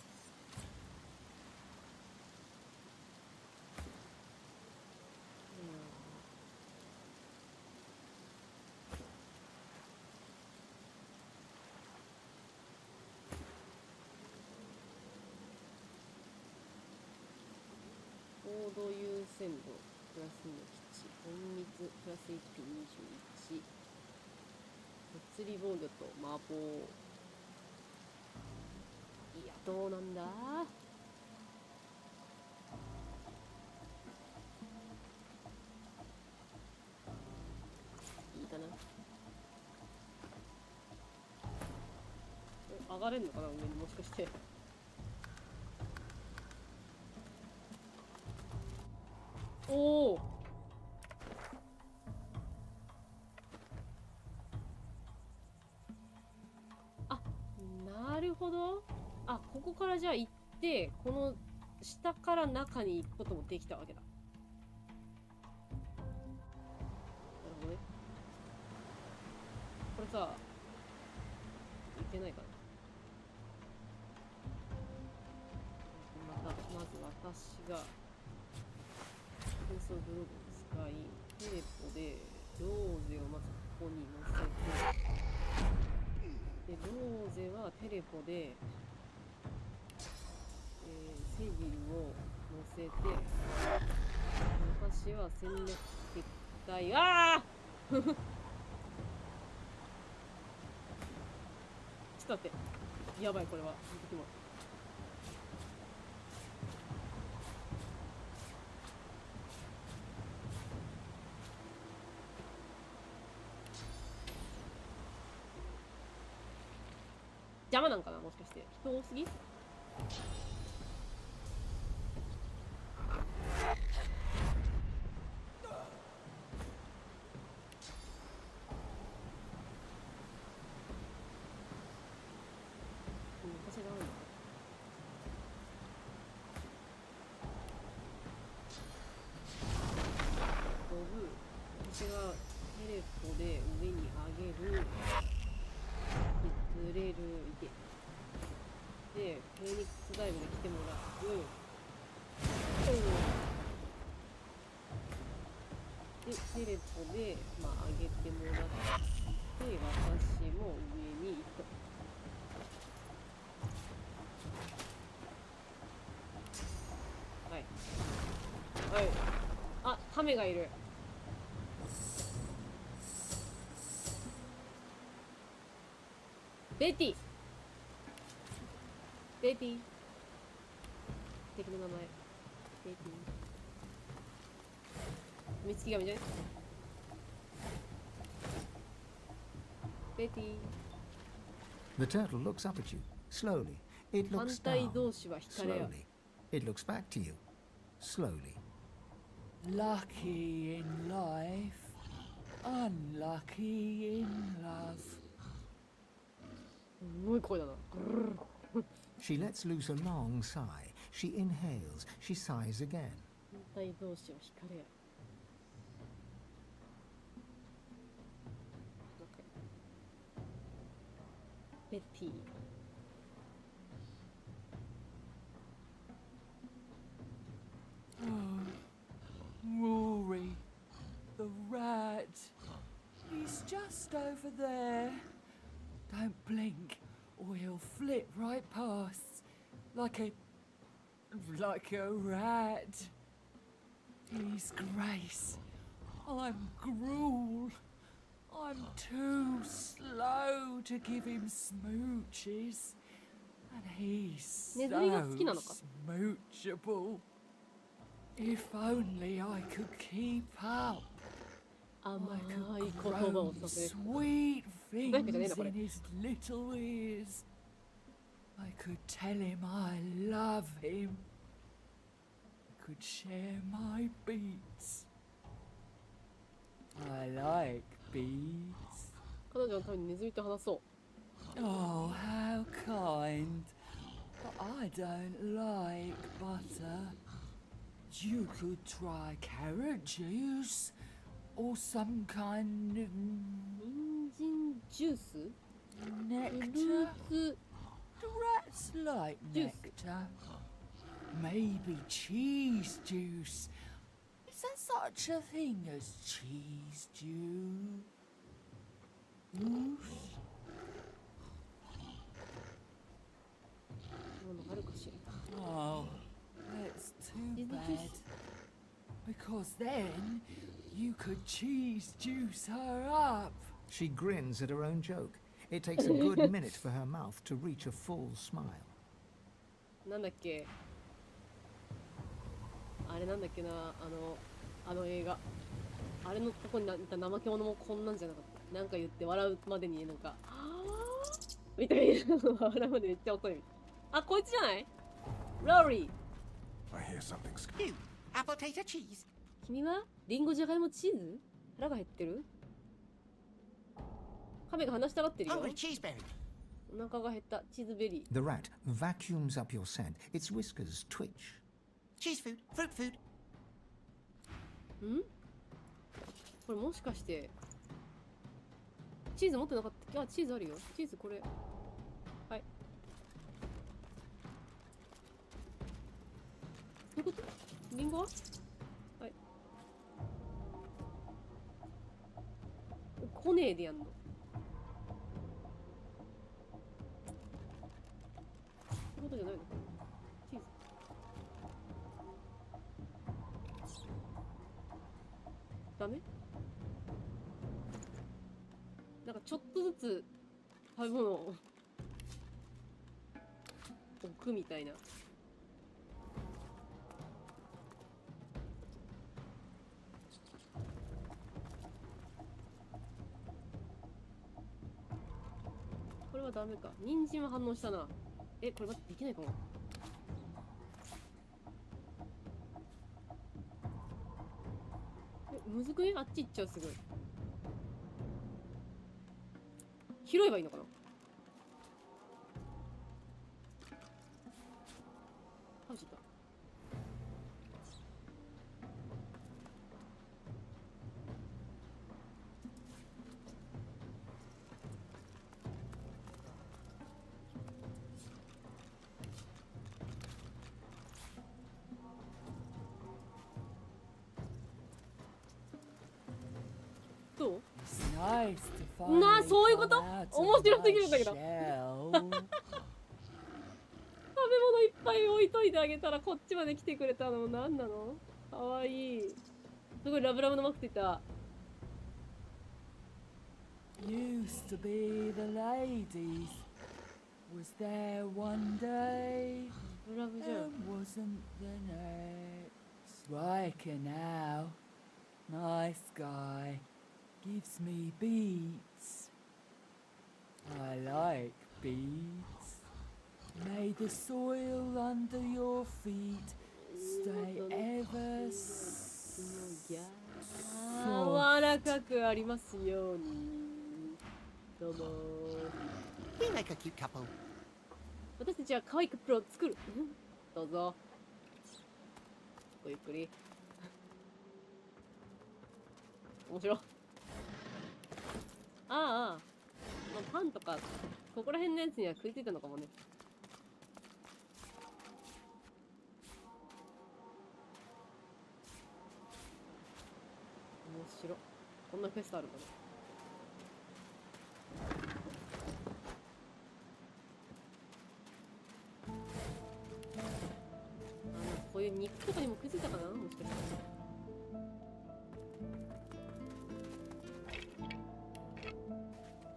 高度優先度プラス2の基地、隠密プラス 1.21、物理防御と魔法。いや、どうなんだ。いいかな。上がれんのかな、上にもしかして。おお。あ、なるほど。あ、ここからじゃあ行ってこの下から中に行くこともできたわけだ。なるほどね。これさ、いけないかな。まず私が空想ブログを使い、テレポでローゼをまずここに乗せて、でローゼはテレポで、セギルを乗せて、私は戦略敵対、ああちょっと待って、やばい、これは見てきます。邪魔なんかな、もしかして人多すぎ。私がなんだ。飛ぶ。私がテレポで上に上げる。ずれる。いけ。で、フェニックスダイブで来てもらう。で、テレポで、まあ、上げてもらって、私も上に行くと。はい。はい。あ、カメがいる。ベティ。ベイティ。敵の名前。ベイティ。見つき神じゃない？ベイティ。The turtle looks up at you, slowly. It 反 looks 対 down, 同士は惹かれ合う。 slowly. It looks back to you, slowly. Lucky in life, unlucky in love. すごい声だな。 She lets loose a long sigh. She inhales. She sighs again. 反対同士は惹かれ合う。ベティ。Rory, the rat. He's just over there. Don't blink, or he'll flit right past, like a rat. He's Grace. I'm Gruel. I'm too slow to give him smooches, and he's ネズミが好きな so のか？ smoochable. If only I could keep up. 甘 I い could 言葉を grow させる。 sweet なんかじゃねえ things なこれ。 in his little ears. I could tell him I love him. I could share my beats. I like beats. 彼女のためにネズミと話そう。 Oh, how kind. But I don't like butter. You could try carrot juice or some kind of 人参ジュース？フル nectar. ーツ Do rats like Juice. nectar? Maybe cheese juice. Is there such a thing as cheese juice? ものがあるかしら。 Oh, that's too Cheese bad. juice. Because then you could cheese juice her up. She grins at her own joke. It takes a good minute for her mouth to reach a full smile. なんだっけ、あれなんだっけな、あの映画、あれのとこにいた怠け者もこんなんじゃなかった。なんか言って笑うまでになんかみたいな笑うまでめっちゃ怒るみたいな。あ、こいつじゃない？ローリー。 I hear something. You, apple tater cheese. 君はリンゴじゃがいもチーズ？腹が減ってる？亀が話したがってるよ。 Hungry cheeseberry. お腹が減ったチーズベリ The rat vacuums up your scent. Its whiskers twitch. Cheese food, fruit food. ー。ん？これもしかしてチーズ持ってなかったっけ？あ、チーズあるよ。チーズこれ。はい。どういうこと？リンゴは？はい。来ねえでやんの。そういうことじゃないのかな？チーズ。ダメ？なんかちょっとずつ食べ物を置くみたいな。これはダメか。人参は反応したな。え、これ待って、できないかも。え、むずくね？あっち行っちゃう、すごい。拾えばいいのかな？食べちゃった。どう？ It's nice to なあ、 finally そういうこ come と？ out 面 of 白すぎ my るんだけど。 shell. 食べ物いっぱい置いといてあげたらこっちまで来てくれたの何なの？かわいい。すごいラブラブのマークついた。 Used to be the ladies. was there one day ラブじゃん。 and wasn't the next. Riker now, nice guy, gives me beats. I like beats. May the soil under your feet stay ever 柔らかくありますように。どうも。 We make a cute couple. 私たちは可愛いカップルを作る。どうぞ。ごゆっくり。面白い。ああ、まあ、パンとか、ここら辺のやつには食いついたのかもね。面白い。こんなクエストあるんだね。こういう肉とかにも食いついたかな、もしかしたら。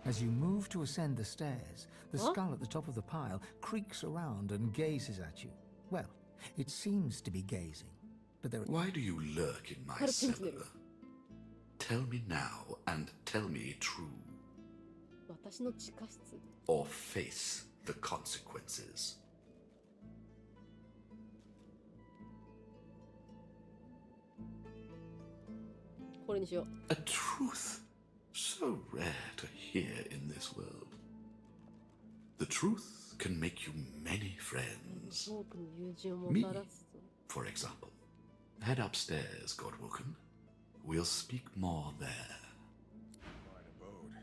As you move to ascend the stairs, the skull at the top of the pile creaks around and gazes at you. Well, it seems to be gazing, but there. Why do you lurk in my cellar? Tell me now and tell me true. 私の地下室。 Or face the consequences. これにしよう。 A truth so rare to hear in this world. The truth can make you many friends. 多くの友人をも Me, たらす。 for example. Head upstairs, Godwoken. We'll speak more there. Fine abode.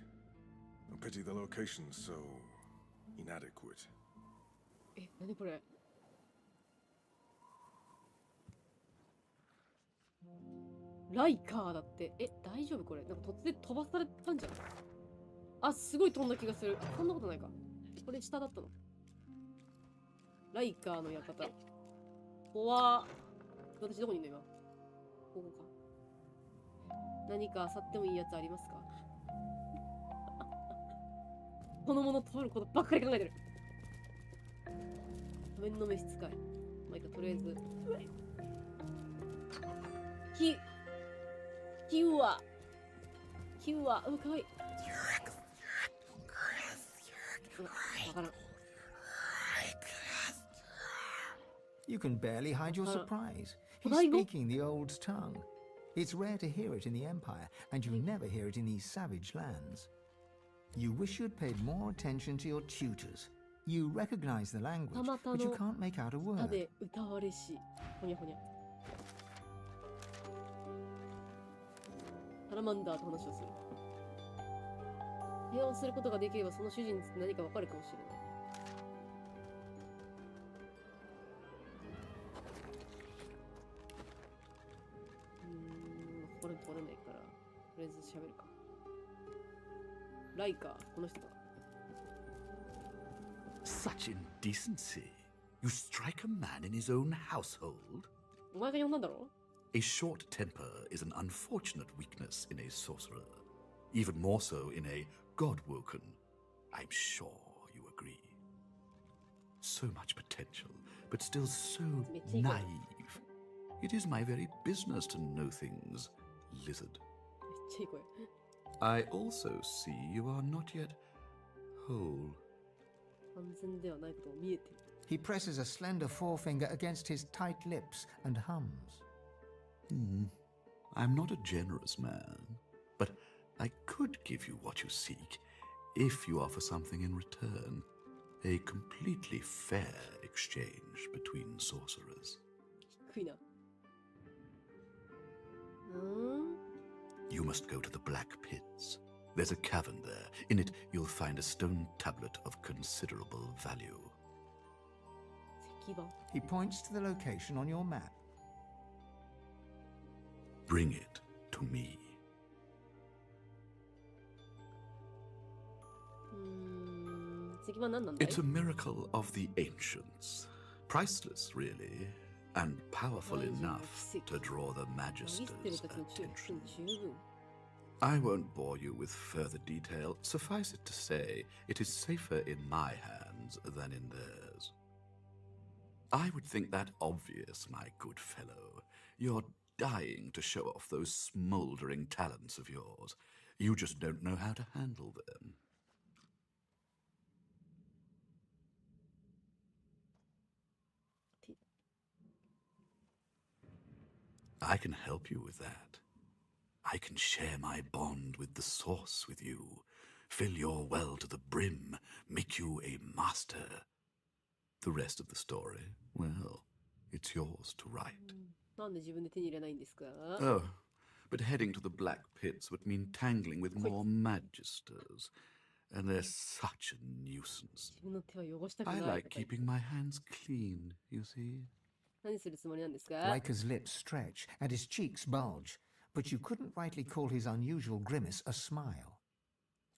I pity the location's so inadequate. え、なにこれ。ライカーだって。え、大丈夫これ。なんか突然飛ばされたんじゃない？あ、すごい飛んだ気がする。そんなことないか。これ下だったの。ライカーの館。怖。私どこにいるの今。ここか。何か漁ってもいいやつありますか？このもの取ることばっかり考えてる。仮面の召使い。まあいいか、とりあえず。キュア。うん、かわいい。わからん。 You can barely hide your surprise. He's speaking the old tongue. It's rare to hear it in the Empire, and you never hear it in these savage lands. You wish you'd paid more attention to your tutors. You recognize the language, but you can't make out a word. で歌われし。ほにゃほにゃ。サラマンダーと話をする。平穏することができればその主人について何かわかるかもしれない。これ取れないから、とりあえず喋るか。ライカー、この人か。 Such indecency. You strike a man in his own household? お前が呼んだんだろ? A short temper is an unfortunate weakness in a sorcerer. Even more so in a godwoken. I'm sure you agree. So much potential, but still so naive. It is my very business to know things, lizard. I also see you are not yet whole. He presses a slender forefinger against his tight lips and hums. I'm not a generous man, but I could give you what you seek if you offer something in return. A completely fair exchange between sorcerers. You must go to the Black Pits. There's a cavern there. In it, you'll find a stone tablet of considerable value. He points to the location on your map. Bring it to me. It's a miracle of the ancients. Priceless, really, and powerful enough to draw the Magister's attention. I won't bore you with further detail. Suffice it to say, it is safer in my hands hands than in theirs. I would think that obvious, my good fellow. You're dying to show off those smouldering talents of yours. You just don't know how to handle them. I can help you with that. I can share my bond with the source with you, fill your well to the brim, make you a master. The rest of the story, well, it's yours to write. なんで自分で手に入れないんですか? Oh, but heading to the Black Pits would mean tangling with more magisters, and they're such a nuisance. 自分の手は汚したくない I like keeping my hands clean, you see. 何するつもりなんですか? Riker's lips stretch and his cheeks bulge, but you couldn't rightly call his unusual grimace a smile.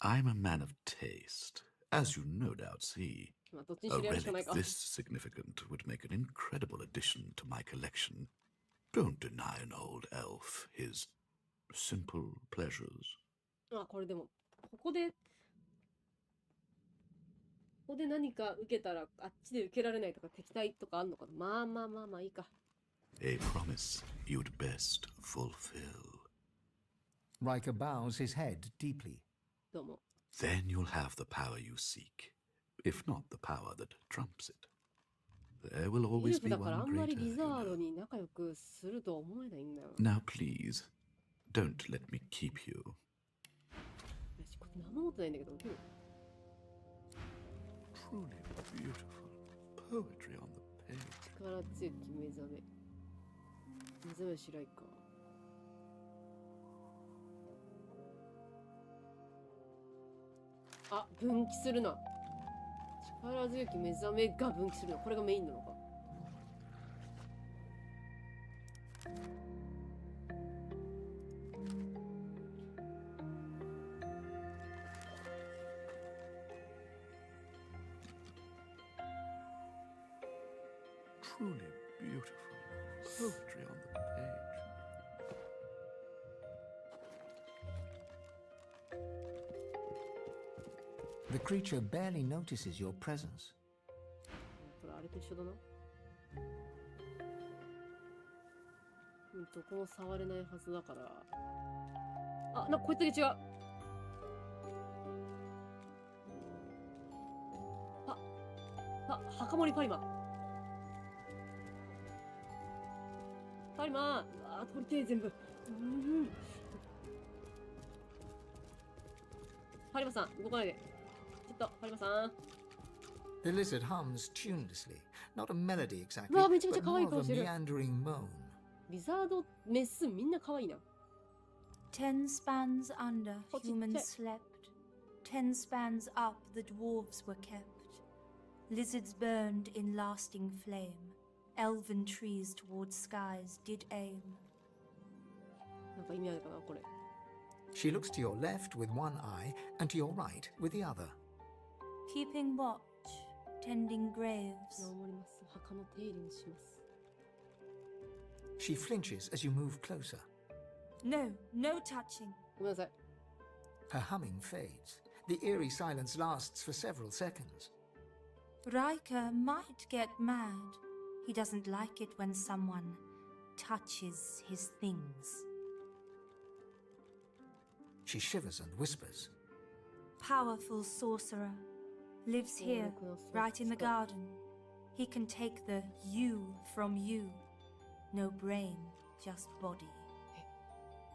I'm a man of taste, as you no doubt see. まあどっちに A しろやるしかないか relic this significant would make an incredible addition to my collection. Don't deny an old elf his simple pleasures. あ、これでもここで何か受けたらあっちで受けられないとか敵対とかあんのかな。まあまあまあまあいいか。 A promise you'd best fulfill. Riker bows his head deeply. どうも。 Then you'll have the power you seek, if not the power that trumps it. There will エル always フ be だから one あんまり greater. リ You ザード know. に仲良くするとは思えないんだよ。 Now please, don't let me keep you. よし、これ何も持ってないんだけど受ける。 Truly beautiful poetry on the page. 力強き目覚め。目覚めしらいか。あ、分岐するな。力強き目覚めが分岐するの。これがメインなのか。Truly beautiful poetry on the page. The creature barely notices your presence. これあれと一緒だな。どこも触れないはずだから。あ、なんかこいつだけ違う。墓守パリマ。パリマ。あ、取りてえ全部。パリマさん、動かないで。ちょっと、パリマさん。 The lizard hums tunelessly, not a melody exactly, うわ、めちゃめちゃ but 可愛い more 顔 of し a てる。 meandering moan. リザードメスみんな可愛いな。 10 spans under, Oh, humans check. slept. 10 spans up, the dwarves were kept. Lizards burned in lasting flame. Elven trees towards skies did aim. なんか意味あるかな、これ。 She looks to your left with one eye and to your right with the other. Keeping watch, tending graves. 守ります。墓の手入れにします。 She flinches as you move closer. No, no touching. ごめんなさい。 Her humming fades. The eerie silence lasts for several seconds. Riker might get mad. He doesn't like it when someone touches his things. She shivers and whispers. Powerful sorcerer. Lives here, right in the garden. He can take the you from you. No brain, just body.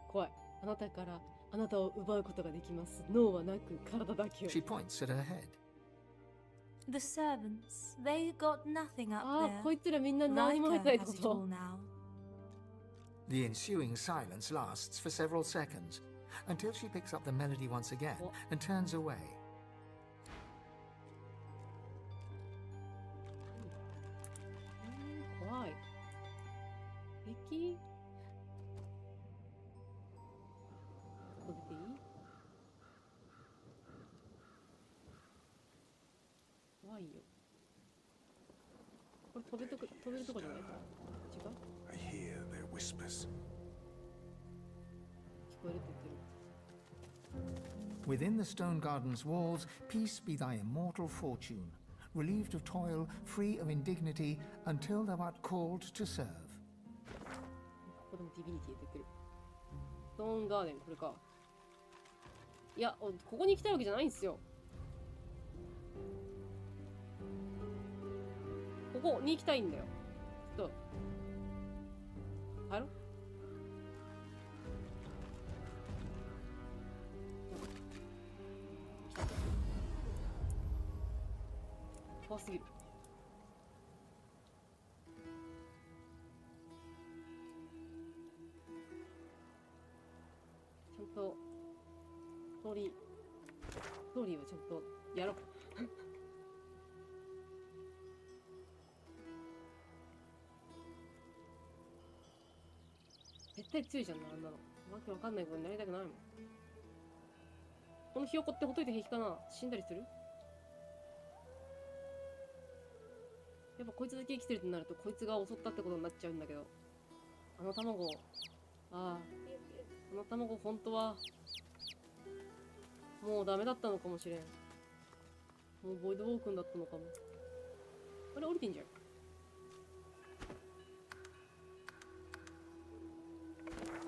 怖い。あなたからあなたを奪うことができます。脳はなく体だけを。 She points at her head. The servants, they got nothing up あ there. あ、こいつらみんな何も入ってないって Riker こ has it all と。 now. The ensuing silence lasts for several seconds until she picks up the melody once again and turns away. 怖い。敵ここ出ていい？怖いよ。これ飛べるとこじゃないか。違う？ I hear their whispers. 聞こえるって言ってる。 Within the stone garden's walls, peace be thy immortal fortune. relieved of toil, free of indignity, until thou art called to serve. ここでもディビニティ出てくる。ストーンガーデン、これか。いや、ここに来たわけじゃないんですよ。ここに行きたいんだよ。ちょっと。入ろう。怖すぎる。ちゃんとストーリーをちゃんとやろう。絶対強いじゃんな、あんなの。わけわかんないことになりたくないもん。このひよこってほっといて平気かな。死んだりする？やっぱこいつだけ生きてるとなるとこいつが襲ったってことになっちゃうんだけど、あの卵、あの卵本当はもうダメだったのかもしれん。もうボイドウォークンだったのかも。あれ降りてんじゃん。こ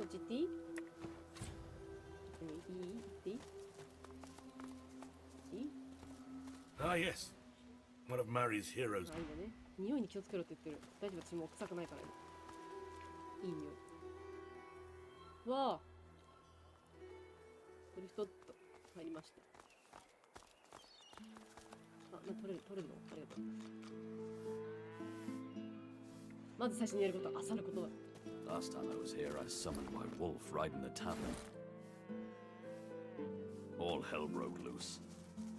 っち行っていい？行っていい？ Ah, yes. One of Mary's heroes. あ、いいんだね。匂いに気をつけろって言ってる。大丈夫、私もう臭くないからね。いい匂い。わあ。ドリフトっと入りました。あ、取れるの？ありがとう。まず最初にやることは漁ることだ。Last time I was here, I summoned my wolf right in the tavern. All hell broke loose.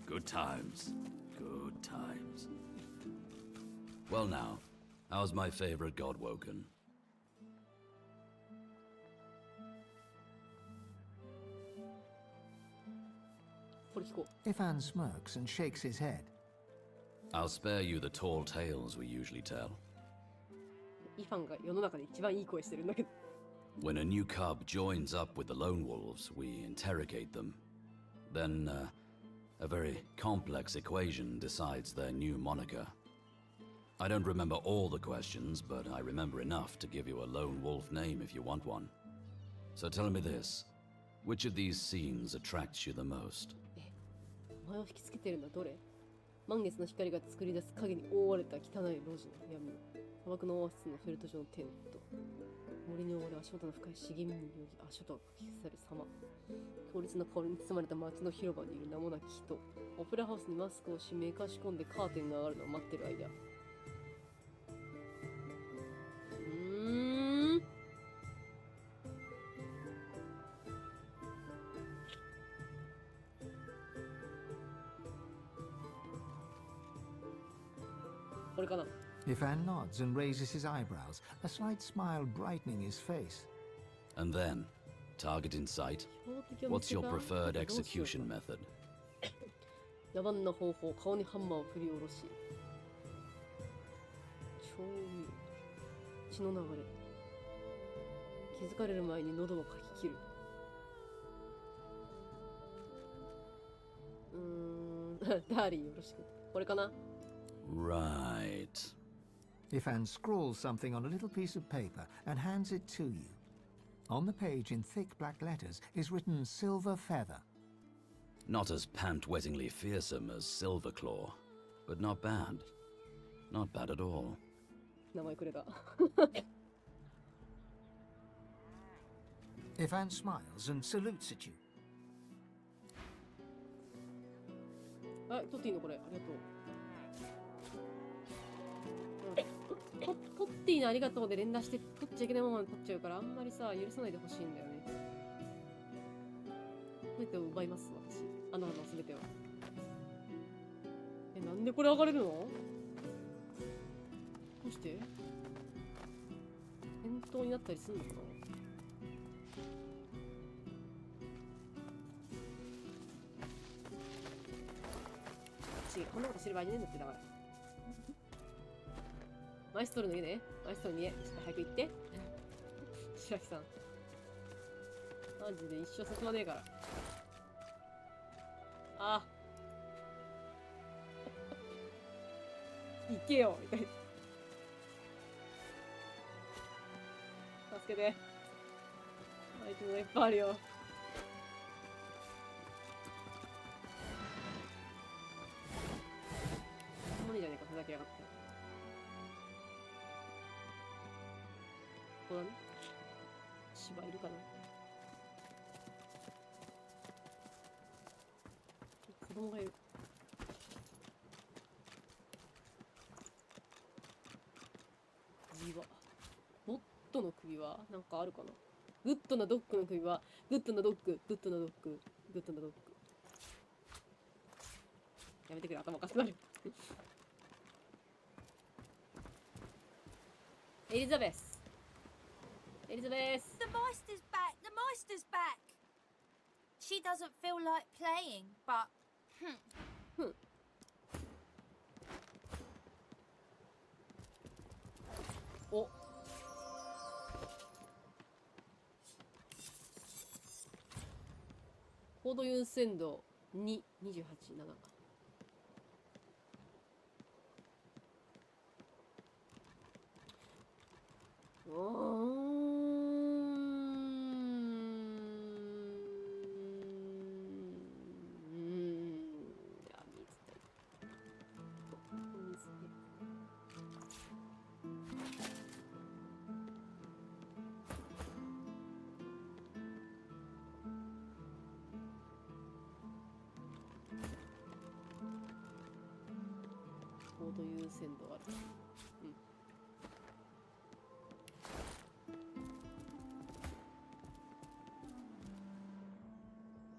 Good times. Good times. Well now, how's my favorite god woken? Ifan smirks and shakes his head. I'll spare you the tall tales we usually tell. イファンが世の中で一番いい声してるんだけど。When a new cub joins up with the lone wolves, we interrogate them. Then, a very complex equation decides their new moniker. I don't remember all the questions, but I remember enough to give you a lone wolf name if you want one. So tell me this, which of these scenes attracts you the most? お前を引きつけてるのはどれ？満月の光が作り出す影に覆われた汚い路地の闇、砂漠のオアシスのフェルト状のテント、森に覆われ足元の深い茂みにより足音がかき消される様、強烈な香りに包まれた街の広場にいる名もなき人、オペラハウスにマスクをしめかし込んでカーテンが上がるのを待ってる間。これかな。Ifan nods and raises his eyebrows, a slight smile brightening his face. And then, target in sight? What's your preferred execution method? 野蛮な方法、顔にハンマーを振り下ろし、超血の流れ、気づかれる前に喉をかき切る。ダーリンよろしく。これかな。Right. Ifan scrawls something on a little piece of paper and hands it to you. On the page in thick black letters is written Silver Feather. Not as pant-wettingly fearsome as Silverclaw, but not bad. Not bad at all. 名前くれた。Ifan smiles and salutes at you. あ、取っていいのこれ。ありがとう。取っていいのありがとうで連打して取っちゃいけないままで取っちゃうからあんまりさ許さないでほしいんだよね。全てを奪います私。あなたの全ては。なんでこれ上がれるの？どうして？戦闘になったりするのかな？違う、こんなことしてる場合じゃねえんだってだから。マイストロの家ね。マイストロの家。ちょっと早く行って。白木さん。マジで一生進まねえから。あけよみたいな。助けて。アイテムがいっぱいあるよ。無理じゃねえか、ふざけやがって。ここだね。芝いるかな。子供がいる。首輪。ボットの首輪なんかあるかな。グッドなドッグの首輪。グッドなドッグ。グッドなドッグ。グッドなドッグ。やめてくれ、頭おかしくなる。エリザベス。エリザベス。 The Meister's back! The Meister's back! She doesn't feel like playing, but... Hmm. お。高度優先度2、28、7。高度優先度ある。うん。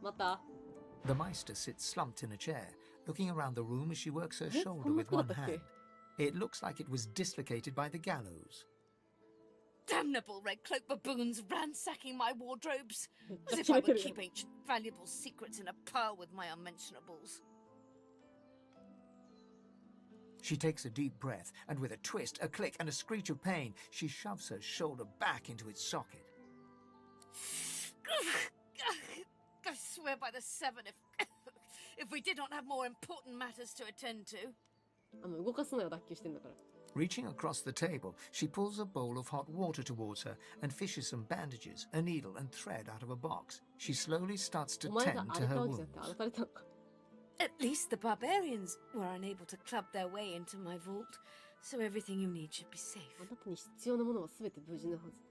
また The Meister sits slumped in a chair, looking around the room as she works her shoulder with one hand. It looks like it was dislocated by the gallows. Damnable red cloak baboons ransacking my wardrobes, as if I would keep ancient valuable secrets in a pile with my unmentionables. She takes a deep breath, and with a twist, a click, and a screech of pain, she shoves her shoulder back into its socket. I swear by the seven, if we did not have more important matters to attend to. 動かすなよ、脱臼してんだから。 Reaching across the table, she pulls a bowl of hot water towards her and fishes some bandages, a needle, and thread out of a box. She slowly starts to お前が tend 荒 to れ her たわけじゃなくて wounds. 荒らされたのか。 At least the barbarians were unable to club their way into my vault, so everything you need should be safe. あなたに必要なものは全て無事なはず。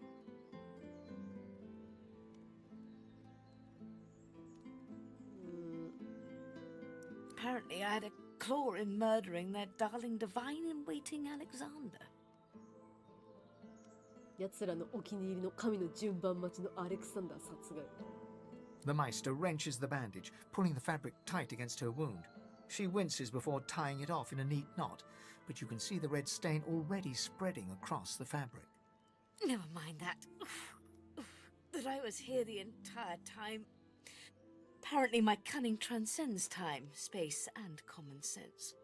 Apparently, I had a claw in murdering their darling divine-in-waiting Alexander. 奴らのお気に入りの神の順番待ちのアレクサンダー殺害。 The Meister wrenches the bandage, pulling the fabric tight against her wound. She winces before tying it off in a neat knot, but you can see the red stain already spreading across the fabric. Never mind that. That I was here the entire time. Apparently my cunning transcends time, space, and common sense.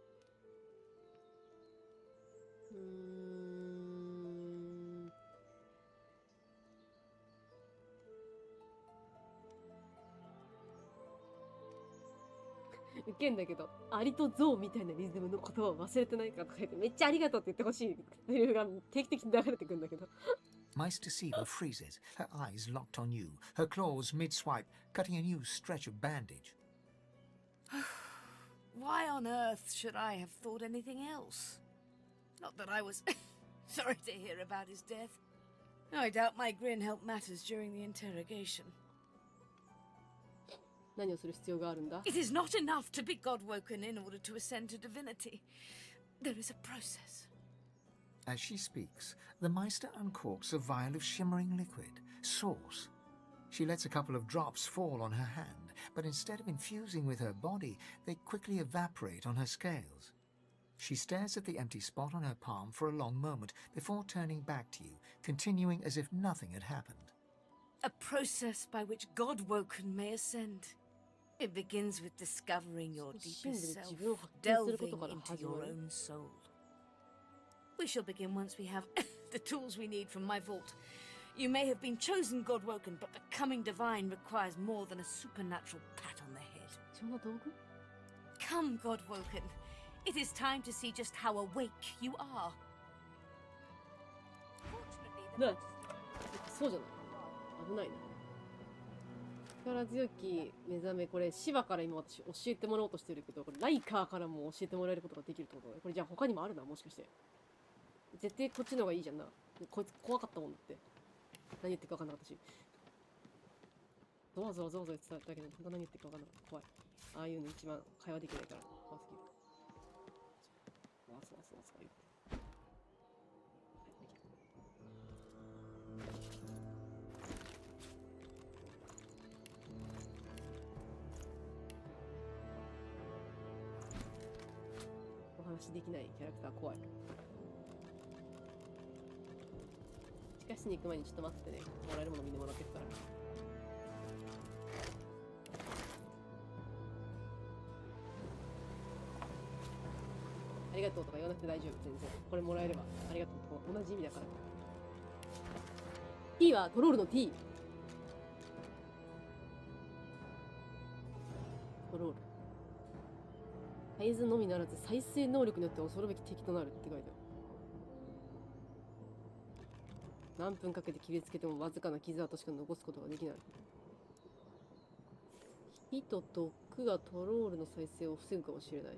ウケんだけど、アリとゾウみたいなリズムの言葉を忘れてないかとか言って、めっちゃありがとうって言ってほしいセリフが定期的に流れてくるんだけど。Meister Siva freezes, her eyes locked on you, her claws mid-swipe, cutting a new stretch of bandage. Why on earth should I have thought anything else? Not that I was sorry to hear about his death. I doubt my grin helped matters during the interrogation. 何をする必要があるんだ? It is not enough to be God-woken in order to ascend to divinity. There is a process. As she speaks, the Meister uncorks a vial of shimmering liquid, sauce. She lets a couple of drops fall on her hand, but instead of infusing with her body, they quickly evaporate on her scales. She stares at the empty spot on her palm for a long moment before turning back to you, continuing as if nothing had happened. A process by which God-woken may ascend. It begins with discovering your deepest self, delving into your own soul. We shall begin once we have the tools we need from my vault. You may have been chosen God-woken, but becoming divine requires more than a supernatural pat on the head. Come, God-woken. It is time to see just how awake you are. な、そうじゃない。危ないな。力強き目覚め、これシバから今私教えてもらおうとしてるけど、これライカーからも教えてもらえることができるってことだね。これじゃあ他にもあるな、もしかして。絶対こっちの方がいいじゃんな。こいつ怖かったもんだって。何言ってるか分かんなかったし。ゾワゾワゾワゾワ言ってただけで、本当何言ってるか分かんなかった。怖い。ああいうの一番会話できないから。怖すぎる。ゾワゾワゾワゾワ言って。お話できないキャラクター怖い。地下室に行く前にちょっと待っててね。もらえるもの見てもらってるから。ありがとうとか言わなくて大丈夫、全然。これもらえればありがとうと同じ意味だから。T はトロールの T。トロール。サイズのみならず再生能力によって恐るべき敵となるって書いてある。何分かけて切りつけてもわずかな傷跡しか残すことができない。火と毒がトロールの再生を防ぐかもしれない。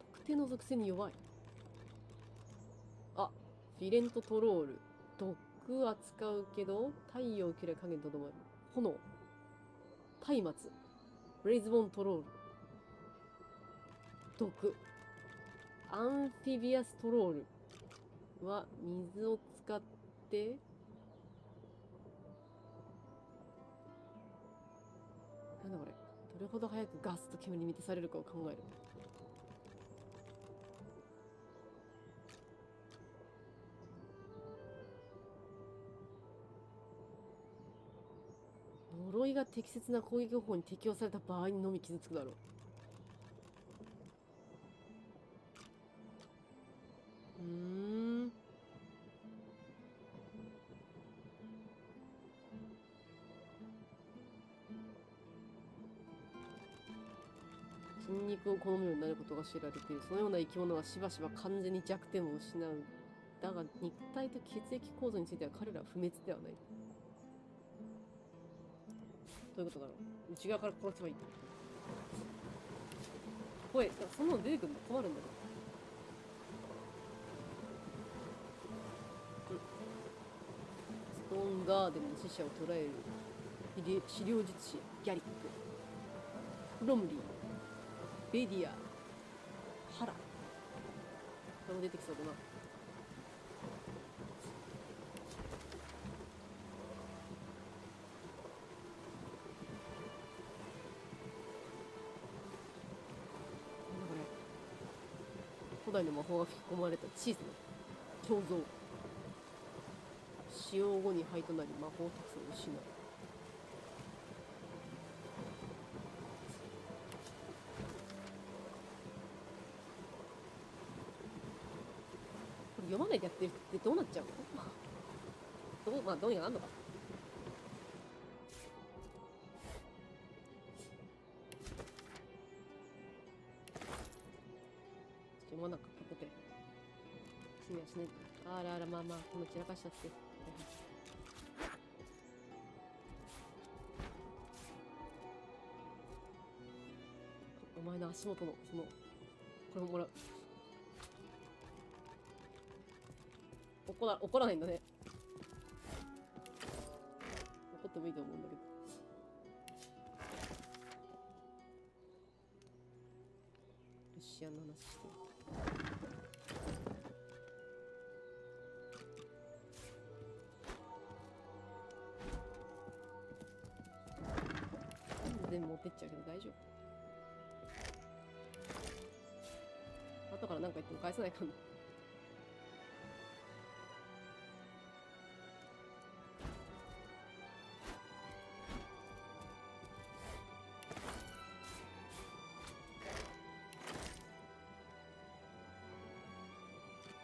特定の属性に弱い。あ、フィレントトロール。毒扱うけど太陽嫌い加減とどまる。炎。松明。ブレイズボーントロール。毒。アンフィビアストロールは水を使ってなんだこれ。どれほど早くガスと煙に満たされるかを考える。呪いが適切な攻撃方法に適用された場合にのみ傷つくだろう。筋肉を好むようになることが知られている。そのような生き物はしばしば完全に弱点を失う。だが肉体と血液構造については彼らは不滅ではない。どういうことだろう。内側から殺せばいい。声、そんなの出てくるの困るんだけど。ストーンガーデンの死者を捕らえる資料術師ギャリック、フロムリー、ベディア、ハラ。これも出てきそうだな。古代の魔法が吹き込まれた小さな彫像。使用後に灰となり魔法特性を失う。これ読まないでやってるってどうなっちゃうのまあどうにかなんのか。読まなかったことで死にはしない。あらあら、まあまあこの散らかしちゃって。お前の足元のそのこれももらう。怒らないんだね。怒ってもいいと思うんだけど。ルシアンの話してる。全部持ってっちゃうけど大丈夫。後から何か言っても返せないかんな。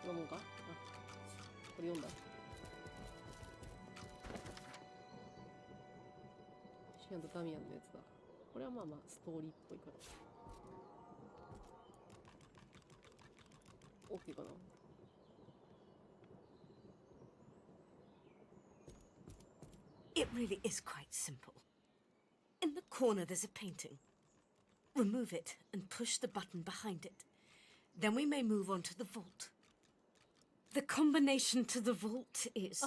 こんなもんか。あ、これ読んだ。シアンとダミアンのやつだ。これはまあまあストーリーっぽいから OK かな。It really is quite simple. In the corner there's a painting. Remove it and push the button behind it. Then we may move on to the vault. The combination to the vault is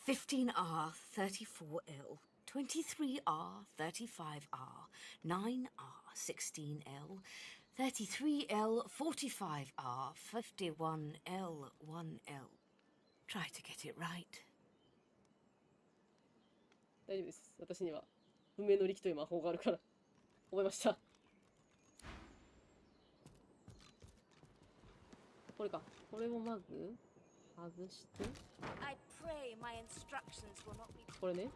15R, 34L, 23R, 35R, 9R, 16L, 33L, 45R, 51L, 1L. Try to get it right. 大丈夫です。私には運命の力という魔法があるから覚えました。これか。これをまず外して。I pray my instructions will not be... これね。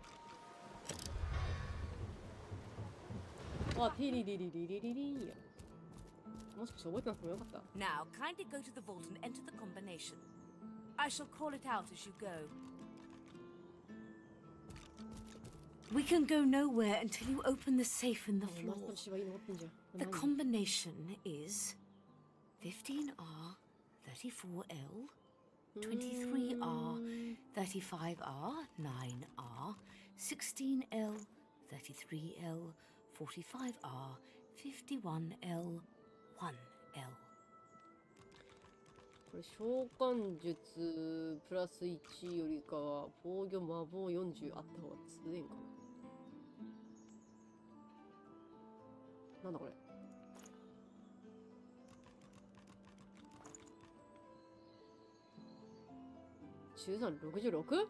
あ、ティリリリリリリリンや。もしかして覚えてなくてもよかった。Now, kindly go to the vault and enter the combination. I shall call it out as you go. We can go nowhere until you open the safe in the floor. The combination is 15R, 34L, 23R, 35R, 9R, 16L, 33L, 45R, 51L, 1L. これ召喚術プラス1よりかは防御魔法40あった方が強いんかな。なんだこれ。中3 66？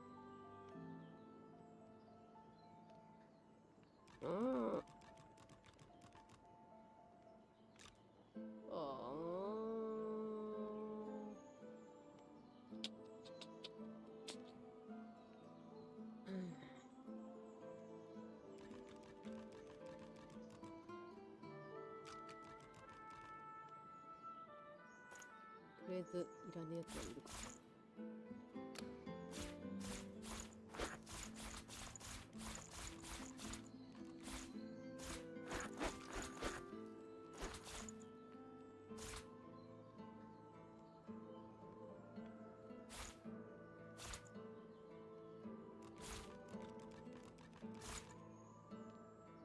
とりあえずいらねえやつはいるか。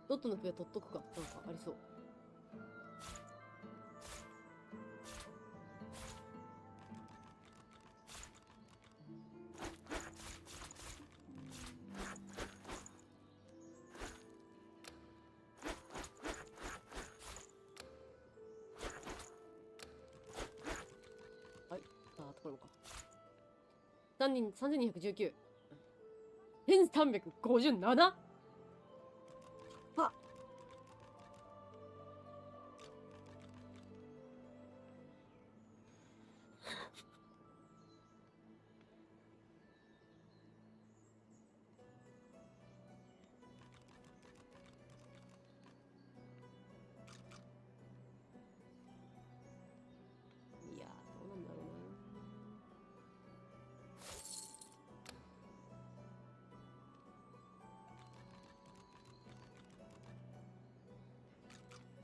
ドットの首は取っとくか。なんかありそう。はい。ああ、これもか。3219。1357？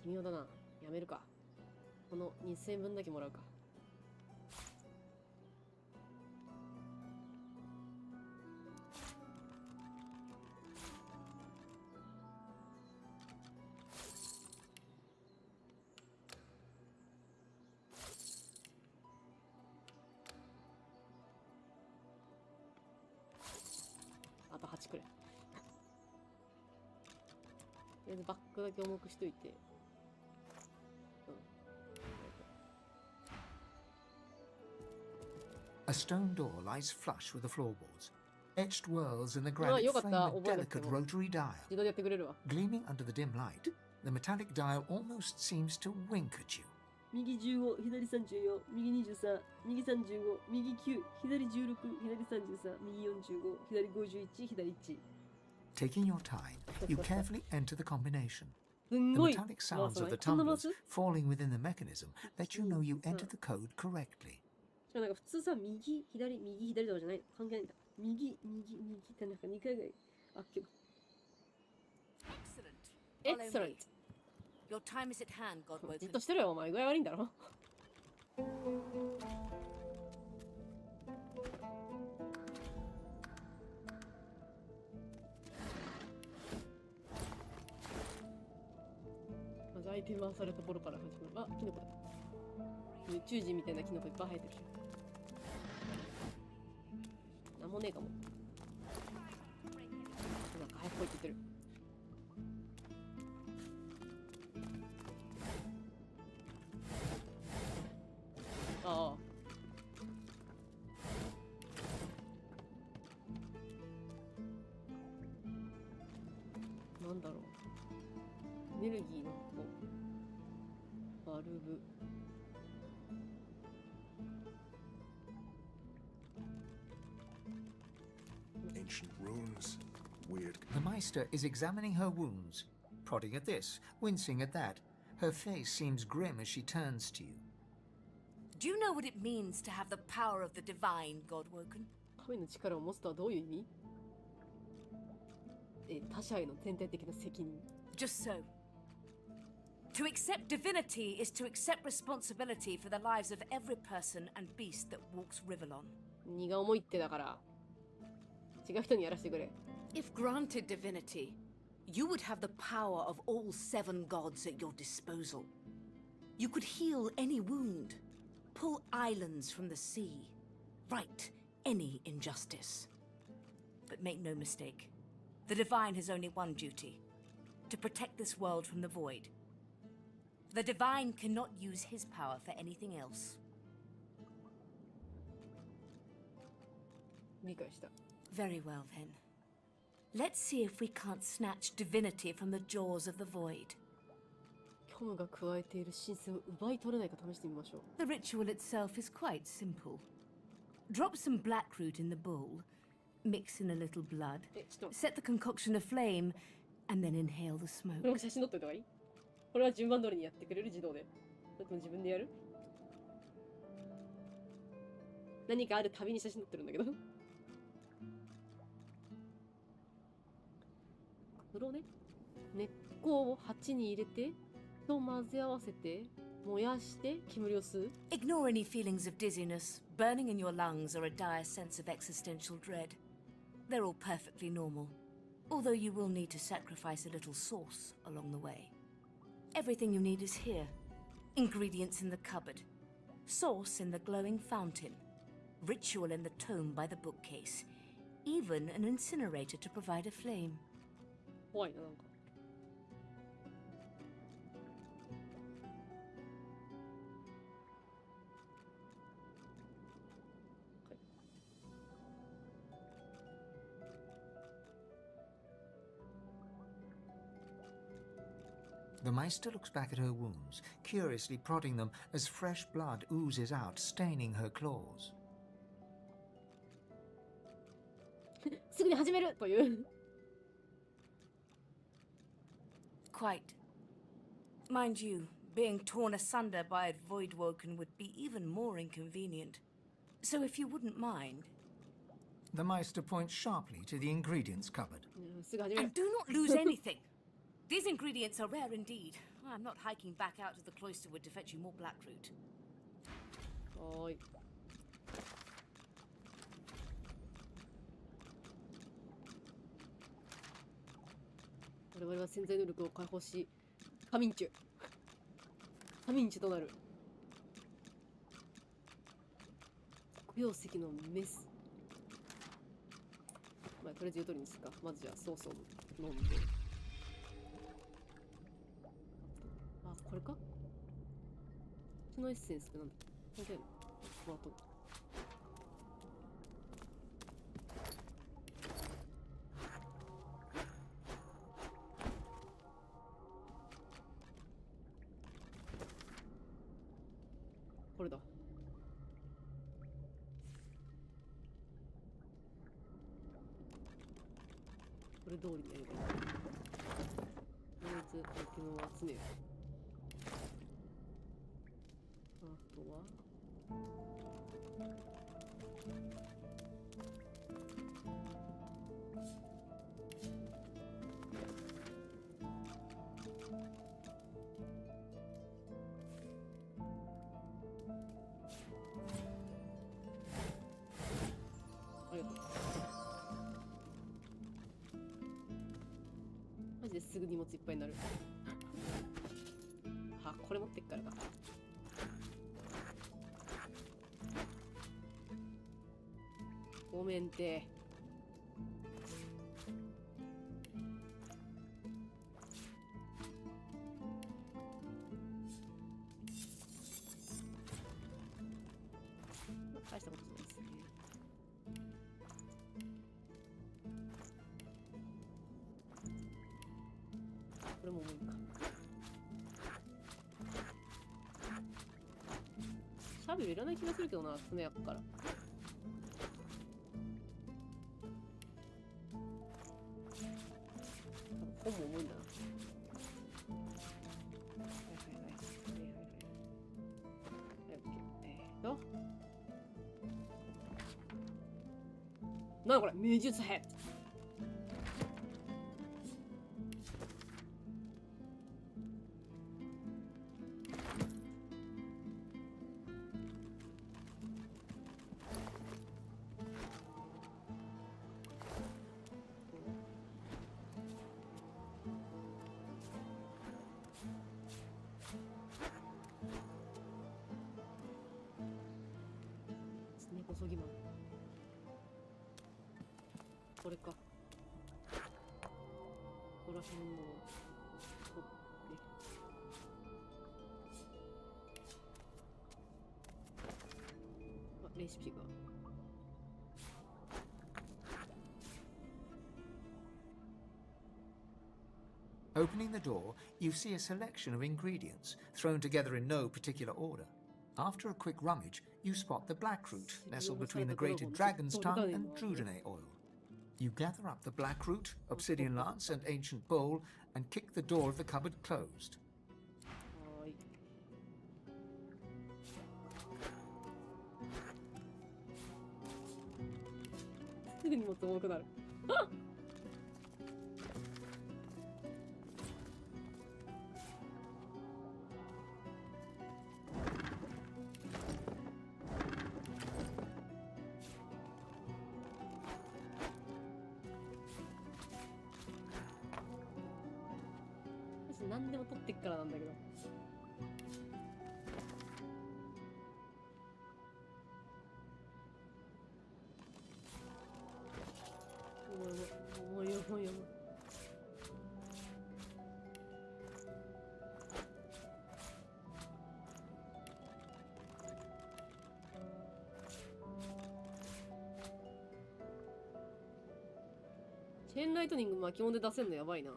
微妙だな。やめるか。この2000円分だけもらうか。あと8くれ。とりあえずバックだけ重くしといて。A stone door lies flush with the floorboards. Etched whorls in the granite frame a delicate rotary dial. Gleaming under the dim light, the metallic dial almost seems to wink at you. 右15、左34、右23、右35、右9、左16、左33、右45、左51、左1。Taking your time, you carefully enter the combination. The metallic sounds of the tumblers falling within the mechanism let you know you entered the code correctly. しかもなんか普通さ、右、左、右、左とかじゃない。関係ないんだ。右、右、右ってなんか2回ぐらい。あ、けど。Excellent. Your time is at hand, じ Godwoken. っとしてるよ、お前具合悪いんだろ。まずアイテムはされたところから始まる。あ、キノコだ。宇宙人みたいなキノコいっぱい生えてるじゃん。なんもねえかも。なんか早く来いって言ってる。ああ。なんだろう。エネルギーの箱。バルブ。Ancient runes. Weird. The Meister is examining her wounds, prodding at this, wincing at that. Her face seems grim as she turns to you. Do you know what it means to have the power of the divine, Godwoken? 神の力を持つとはどういう意味？他者への全体的な責任。Just so. To accept divinity is to accept responsibility for the lives of every person and beast that walks Rivellon. 荷が重いってだから。違う人にやらせてくれ。If granted divinity, you would have the power of all 7 gods at your disposal. You could heal any wound, pull islands from the sea, right any injustice. But make no mistake, the divine has only one duty: to protect this world from the void. The divine cannot use his power for anything else. 理解した。Very well then. Let's see if we can't snatch divinity from the jaws of the void. 虚無が加えている神聖を奪い取れないか試してみましょう。The ritual itself is quite simple. Drop some blackroot in the bowl, mix in a little blood, set the concoction aflame, and then inhale the こ smoke. れも写真撮っといた方がいい？これは順番通りにやってくれる自動で。それとも自分でやる？何かあるたびに写真撮ってるんだけど。黒ね。根っこを鉢に入れて、と混ぜ合わせて、燃やして煙を吸う。Ignore any feelings of dizziness, burning in your lungs, or a dire sense of existential dread. They're all perfectly normal, although you will need to sacrifice a little sauce along the way. Everything you need is here. Ingredients in the cupboard, sauce in the glowing fountain, ritual in the tome by the bookcase, even an incinerator to provide a flame. 怖いな、なんか。The Meister looks back at her wounds, curiously prodding them as fresh blood oozes out, staining her claws. すぐに始めるという。Quite. Mind you, being torn asunder by a Voidwoken would be even more inconvenient. So if you wouldn't mind... The Meister points sharply to the ingredients cupboard. And do not lose anything. These ingredients are rare indeed. I'm not hiking back out to the cloisterwood to fetch you more blackroot. はーい。我々は潜在能力を解放し、カミンチュ。カミンチュとなる。黒曜石のメス。まあ、とりあえず言う通りにするか。まずじゃあソースを飲んで。あ、これか？そのエッセンスってなんだ？これだよね。この後。これだ。これ通りにやればいい。とりあえずアイテムを集める。あとはすぐ荷物いっぱいになる。あ、これ持ってっからか。ごめんて。大したことじゃないですね。これも重いか。シャベルいらない気がするけどな、船やっから。多分本も重いんだな。なにこれ、命術編。根こそぎマン。これか。ここら辺も取って。あ、レシピが。Opening the door, you see a selection of ingredients, thrown together in no particular order. After a quick rummage, you spot the black root, nestled between the grated dragon's tongue and drudene oil. You gather up the black root, obsidian lance, and ancient bowl, and kick the door of the cupboard closed. すぐ荷物重くなる。何でも取ってっからなんだけど。重い重い重い。チェーンライトニング巻き物で出せんのやばいな。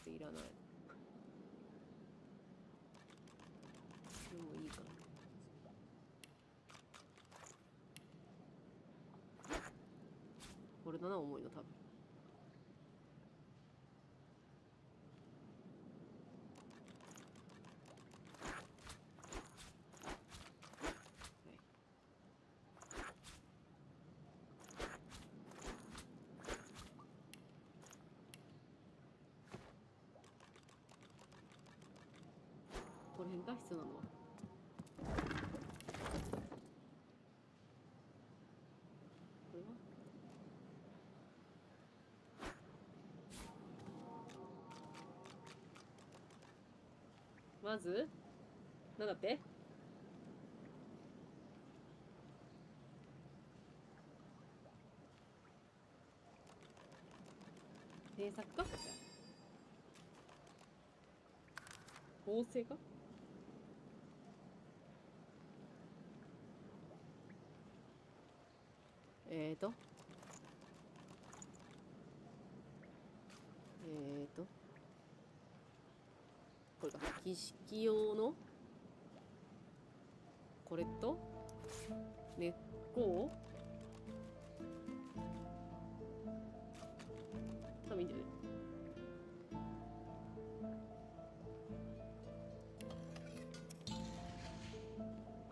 いらない。でもいいかな。これだな、重いの多分。これが必要なのは。これはまずなんだって？制作か？構成か？これか。儀式用のこれと根っこを多分いいんだよね。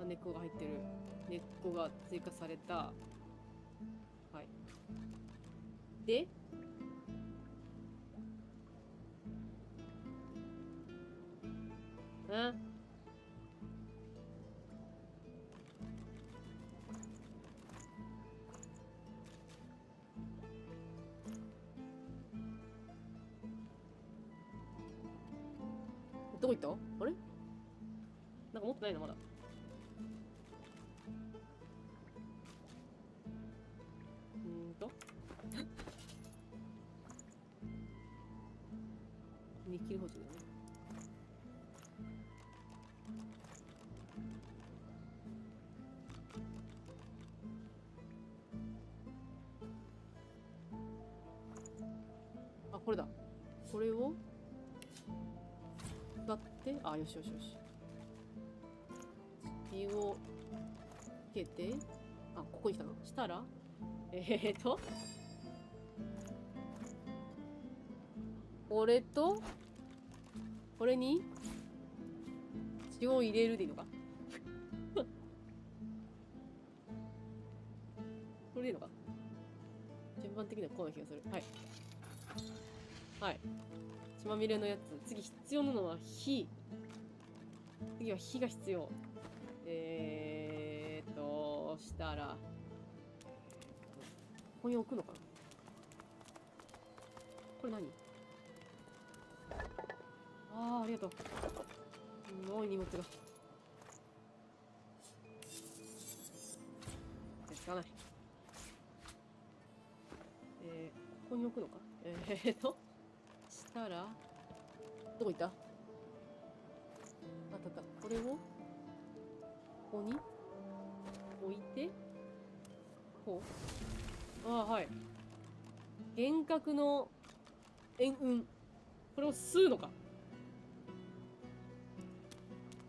あ、根っこが入ってる。根っこが追加された。はい。でどこ行った？あれ？なんか持ってないのまだ。見切り包丁だよね。あ、これだ。これを使って、あ、よしよしよし。火をつけて、あ、ここに来たの。したら、これと、これに血を入れるでいいのかこれでいいのか、順番的にはこうな気がする。はい。はい。血まみれのやつ。次必要なのは火。次は火が必要。したら、ここに置くのかな。これ何？ああ、ありがとう。すごい荷物が。使わない。ここに置くのか。したら、どこ行った？あったあった。これを、ここに置いて、こう。ああ、はい。幻覚の円雲。これを吸うのか。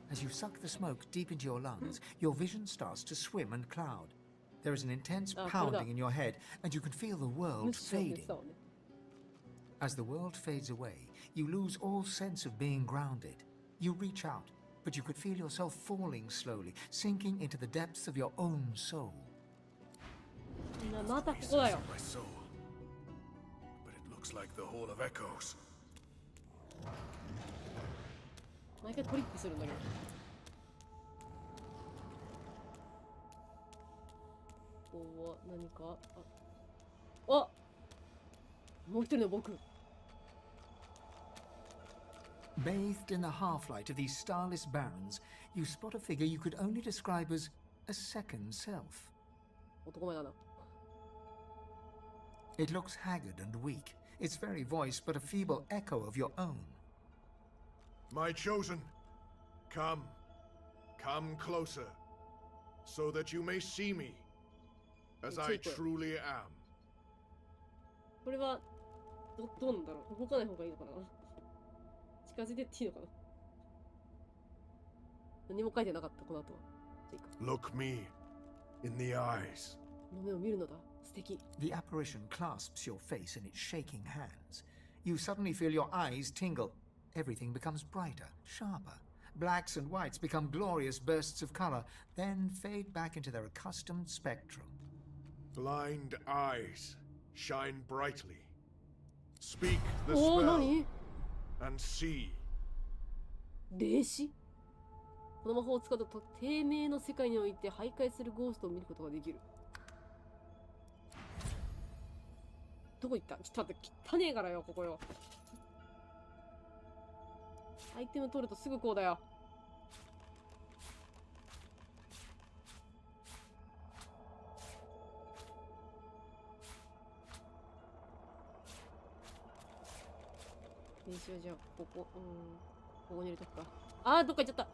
As you suck the smoke deep into your lungs, your vision starts to swim and cloud. There is an intense pounding in your head, and you can feel the world fading. As the world fades away, you lose all sense of being grounded. You reach out, but you could feel yourself falling slowly, sinking into the depths of your own soul. またここだよ。 My soul. But it looks like the Hall of Echoes. 毎回トリップするんだけど。ここは何か、あ、もう一人の僕。Bathed in the half-light of these starless barrens, you spot a figure you could only describe as a second self. 男前だな。 It looks haggard and weak, its very voice but a feeble echo of your own. My chosen, come closer, so that you may see me, as I truly am. これはどうなんだろう。動かない方がいいのかな。近づいてっていいのかな。何も書いてなかったこの後は。Look me in the eyes. の目を見るのだ。素敵。 The apparition clasps your face in its shaking hands. You suddenly feel your eyes tingle. Everything becomes brighter, sharper. Blacks and whites become glorious bursts of color, then fade back into their accustomed spectrum. Blind eyes shine brightly. Speak the spell and see. 霊視？この魔法を使うと低迷の世界において徘徊するゴーストを見ることができる。どこ行った？ちょっと待って、汚ねえからよ、ここよ。アイテム取るとすぐこうだよ。練習はじゃあ、ここに入れとくか。あー、どっか行っちゃった。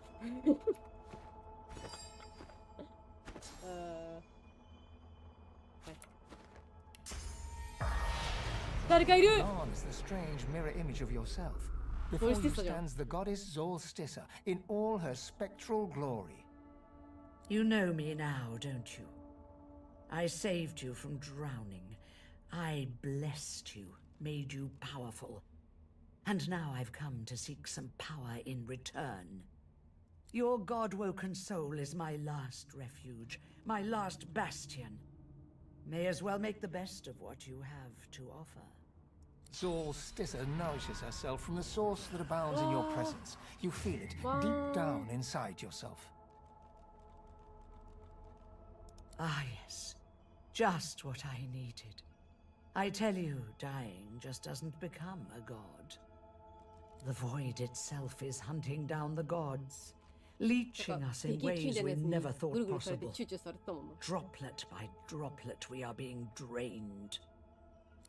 誰かいる。 Gone is the strange mirror image of yourself. Before you stands the goddess Zolstissa in all her spectral glory. You know me now, don't you? I saved you from drowning. I blessed you, made you powerful. And now I've come to seek some power in return. Your god-woken soul is my last refuge, my last bastion. May as well make the best of what you have to offer. Zolstissa nourishes herself from the source that abounds in your presence. You feel it deep down inside yourself. Ah, yes. Just what I needed. I tell you, dying just doesn't become a god. The void itself is hunting down the gods, leeching us in ways we never thought possible. Droplet by droplet, we are being drained.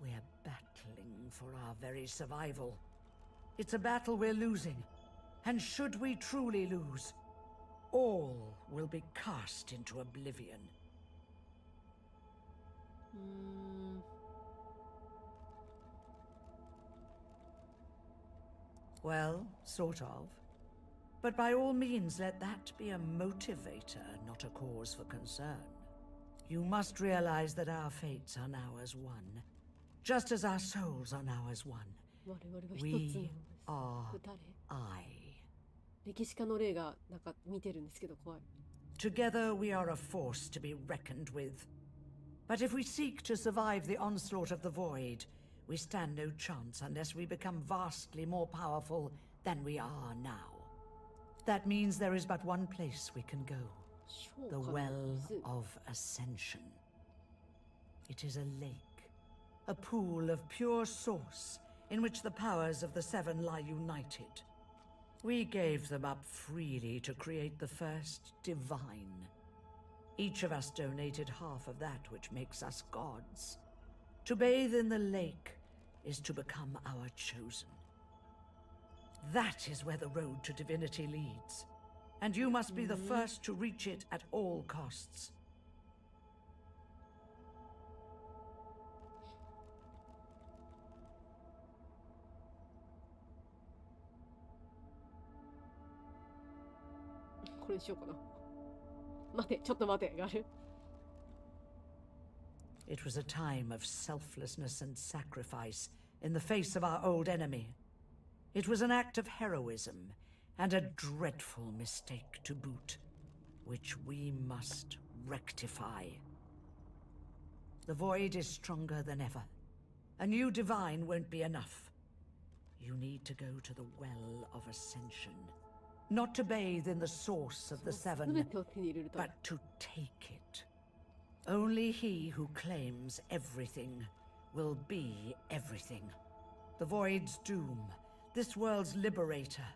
We're battling for our very survival. It's a battle we're losing, and should we truly lose, all will be cast into oblivion. Well, sort of. But by all means, let that be a motivator, not a cause for concern. You must realize that our fates are now as one, just as our souls are now as one. We are I. Together we are a force to be reckoned with. But if we seek to survive the onslaught of the void, we stand no chance unless we become vastly more powerful than we are now. That means there is but one place we can go. The Well of Ascension. It is a lake, a pool of pure source in which the powers of the Seven lie united. We gave them up freely to create the first divine. Each of us donated half of that which makes us gods. To bathe in the lake is to become our chosen. That is where the road to divinity leads, and you must be the first to reach it at all costs. It was a time of selflessness and sacrifice in the face of our old enemy. It was an act of heroism and a dreadful mistake to boot, which we must rectify. The void is stronger than ever. A new divine won't be enough. You need to go to the Well of Ascension. Not to bathe in the source of the Seven, but to take it. Only he who claims everything will be everything. The Void's doom, this world's liberator.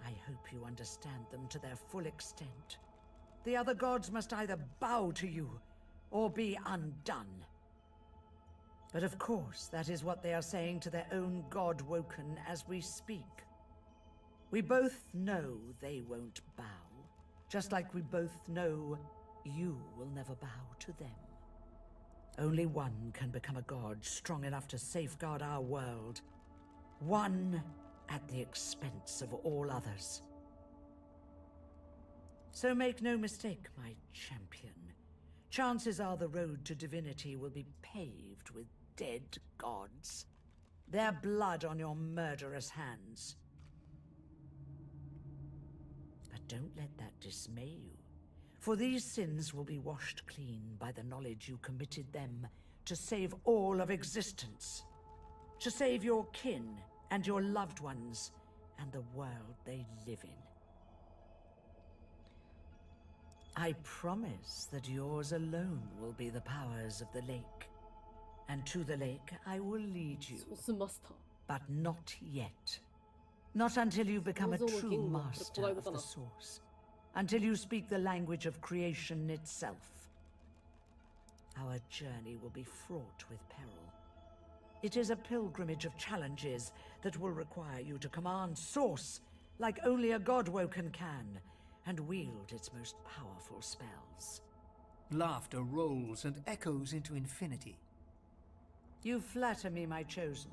I hope you understand them to their full extent. The other gods must either bow to you or be undone. But of course, that is what they are saying to their own god Woken as we speak. We both know they won't bow, just like we both know you will never bow to them. Only one can become a god strong enough to safeguard our world. One at the expense of all others. So make no mistake, my champion. Chances are the road to divinity will be paved with dead gods. Their blood on your murderous hands. But don't let that dismay you. For these sins will be washed clean by the knowledge you committed them to save all of existence. To save your kin and your loved ones and the world they live in. I promise that yours alone will be the powers of the lake. And to the lake I will lead you. But not yet. Not until you become a true master of the source. Until you speak the language of creation itself. Our journey will be fraught with peril. It is a pilgrimage of challenges that will require you to command source like only a god Woken can, and wield its most powerful spells. Laughter rolls and echoes into infinity. You flatter me, my chosen.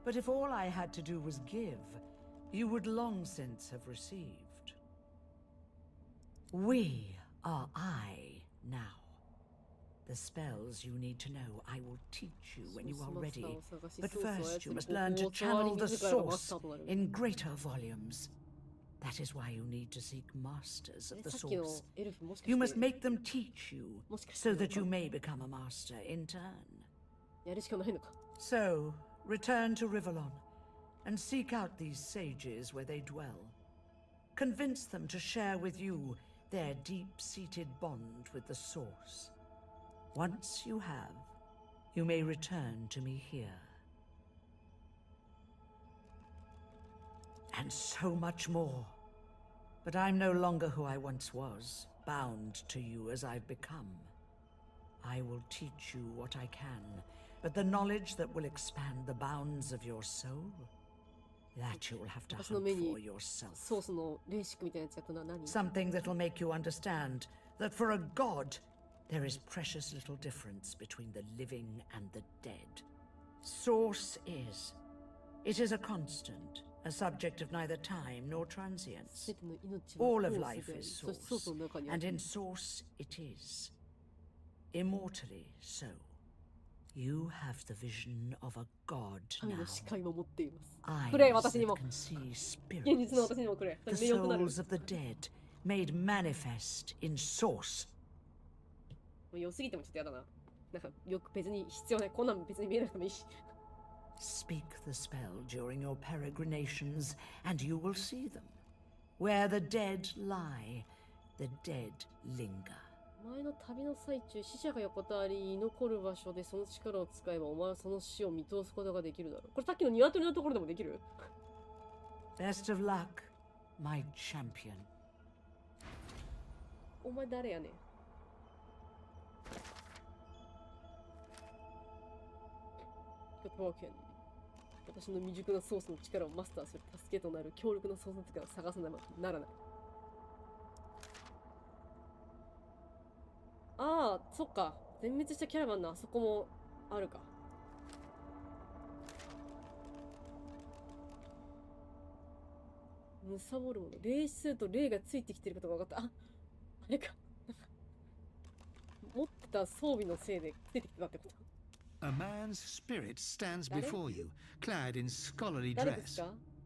But if all I had to do was give, you would long since have received. We are I now. The spells you need to know I will teach you when you are ready. But first you must learn to channel the source in greater volumes. That is why you need to seek masters of the source. You must make them teach you, so that you may become a master in turn. So, return to Rivalon, and seek out these sages where they dwell. Convince them to share with you their deep-seated bond with the source. Once you have, you may return to me here. and so much more. But I'm no longer who I once was, bound to you as I've become. I will teach you what I can, but the knowledge that will expand the bounds of your soul, that you will have to hunt for yourself. Something that will make you understand that for a god, there is precious little difference between the living and the dead. Source is. It is a constant, a subject of neither time nor transience. All of life is source, and in source it is. Immortally so. You have the vision of a god now. Eyes that can see spirits, the souls of the dead, made manifest in source. 良すぎてもちょっとやだな。なんかよく別に必要ない。こんなん別に見えなくてもいいし。Speak the spell during your peregrinations, and you will see them. Where the dead lie, the dead linger. 前の旅の最中、死者が横たわり、居残る場所でその力を使えば、お前はその死を見通すことができるだろう。これさっきの鶏のところでもできる？ Best of luck, my champion. お前誰やねん。私の未熟なソースの力をマスターする助けとなる強力なソースの力を探さねばならない。ああ、そっか。全滅したキャラバンのあそこもあるか。むさぼるもの。霊視すると霊がついてきてることが分かった。あ、あれか。持ってた装備のせいでついてきてたってこと。A man's spirit stands before you, clad in scholarly dress.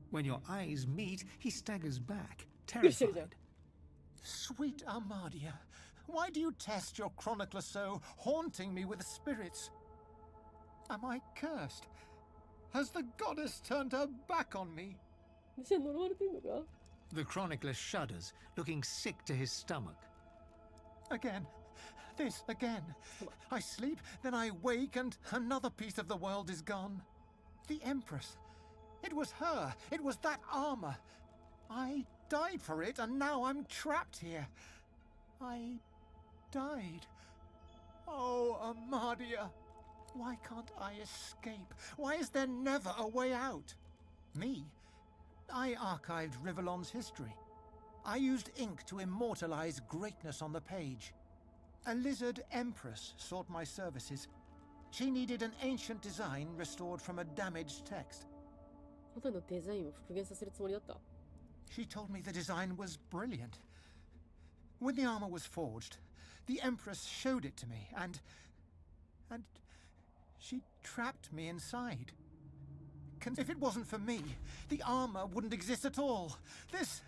When your eyes meet, he staggers back, terrified. Sweet Armadia, why do you test your chronicler so, haunting me with spirits? Am I cursed? Has the goddess turned her back on me? The chronicler shudders, looking sick to his stomach. Again. This again. I sleep, then I wake, and another piece of the world is gone. The Empress. It was her. It was that armor. I died for it, and now I'm trapped here. I died. Oh, Armadia. Why can't I escape? Why is there never a way out? Me? I archived Rivellon's history. I used ink to immortalize greatness on the page. A lizard empress sought my services. She needed an ancient design restored from a damaged text. She told me the design was brilliant. When the armor was forged, the empress showed it to me, and she trapped me inside. If it wasn't for me, the armor wouldn't exist at all. This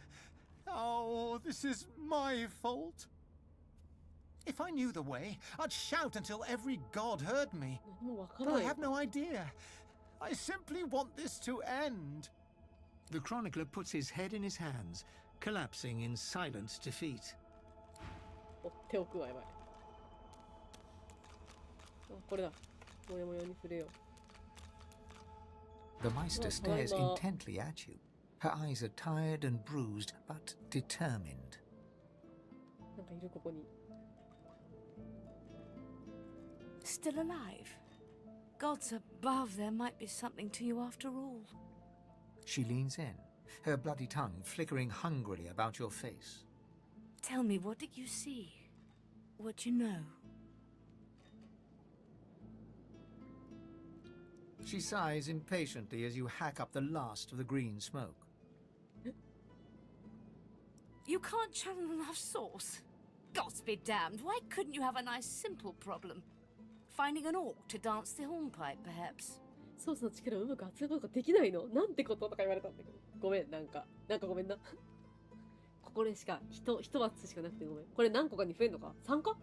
is my fault. If I knew the way, I'd shout until every god heard me. But I have no idea. I simply want this to end. The chronicler puts his head in his hands, collapsing in silent defeat. The Meister stares intently at you. Her eyes are tired and bruised, but determined. Still alive? Gods above, there might be something to you after all. She leans in, her bloody tongue flickering hungrily about your face. Tell me, what did you see? What you know? She sighs impatiently as you hack up the last of the green smoke. You can't channel enough source? Gods be damned, why couldn't you have a nice simple problem? Finding an orc to dance the hornpipe, perhaps? ソースの力をうまく集めることができないの？なんてこととか言われたんだけど。ごめん、なんかごめんな。ここでしか、一つしかなくてごめん。これ何個かに増えんのか？ 3個？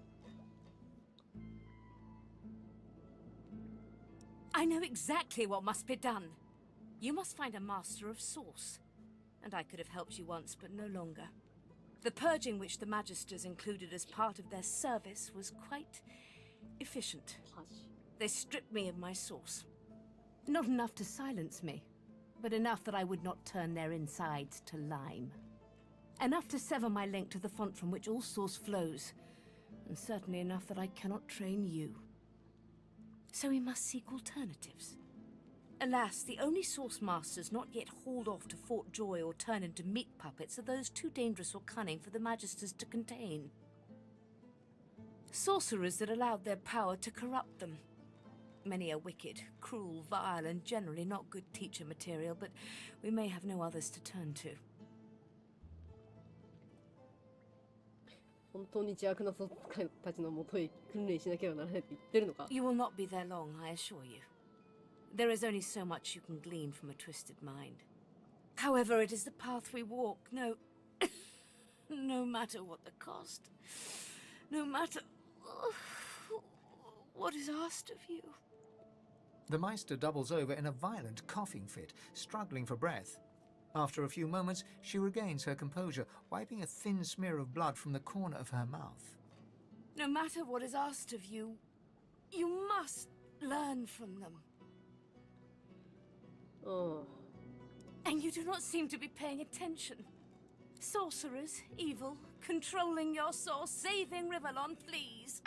I know exactly what must be done. You must find a master of source. And I could have helped you once, but no longer. The purging which the Magisters included as part of their service was quite efficient. They stripped me of my source. Not enough to silence me, but enough that I would not turn their insides to lime. Enough to sever my link to the font from which all source flows, and certainly enough that I cannot train you. So we must seek alternatives. Alas, the only source masters not yet hauled off to Fort Joy or turned into meat puppets are those too dangerous or cunning for the Magisters to contain. Sorcerers that allowed their power to corrupt them. Many are wicked, cruel, vile, and generally not good teacher material, but we may have no others to turn to. 本当に邪悪なソ使いたちのもとへ訓練しなければならないって言ってるのか You will not be there long, I assure you. There is only so much you can glean from a twisted mind. However, it is the path we walk, no matter what the cost. No matter what is asked of you. The Meister doubles over in a violent coughing fit, struggling for breath. After a few moments, she regains her composure, wiping a thin smear of blood from the corner of her mouth. No matter what is asked of you, you must learn from them. Oh. And you do not seem to be paying attention. Sorcerers, evil, controlling your source, saving Rivellon, please.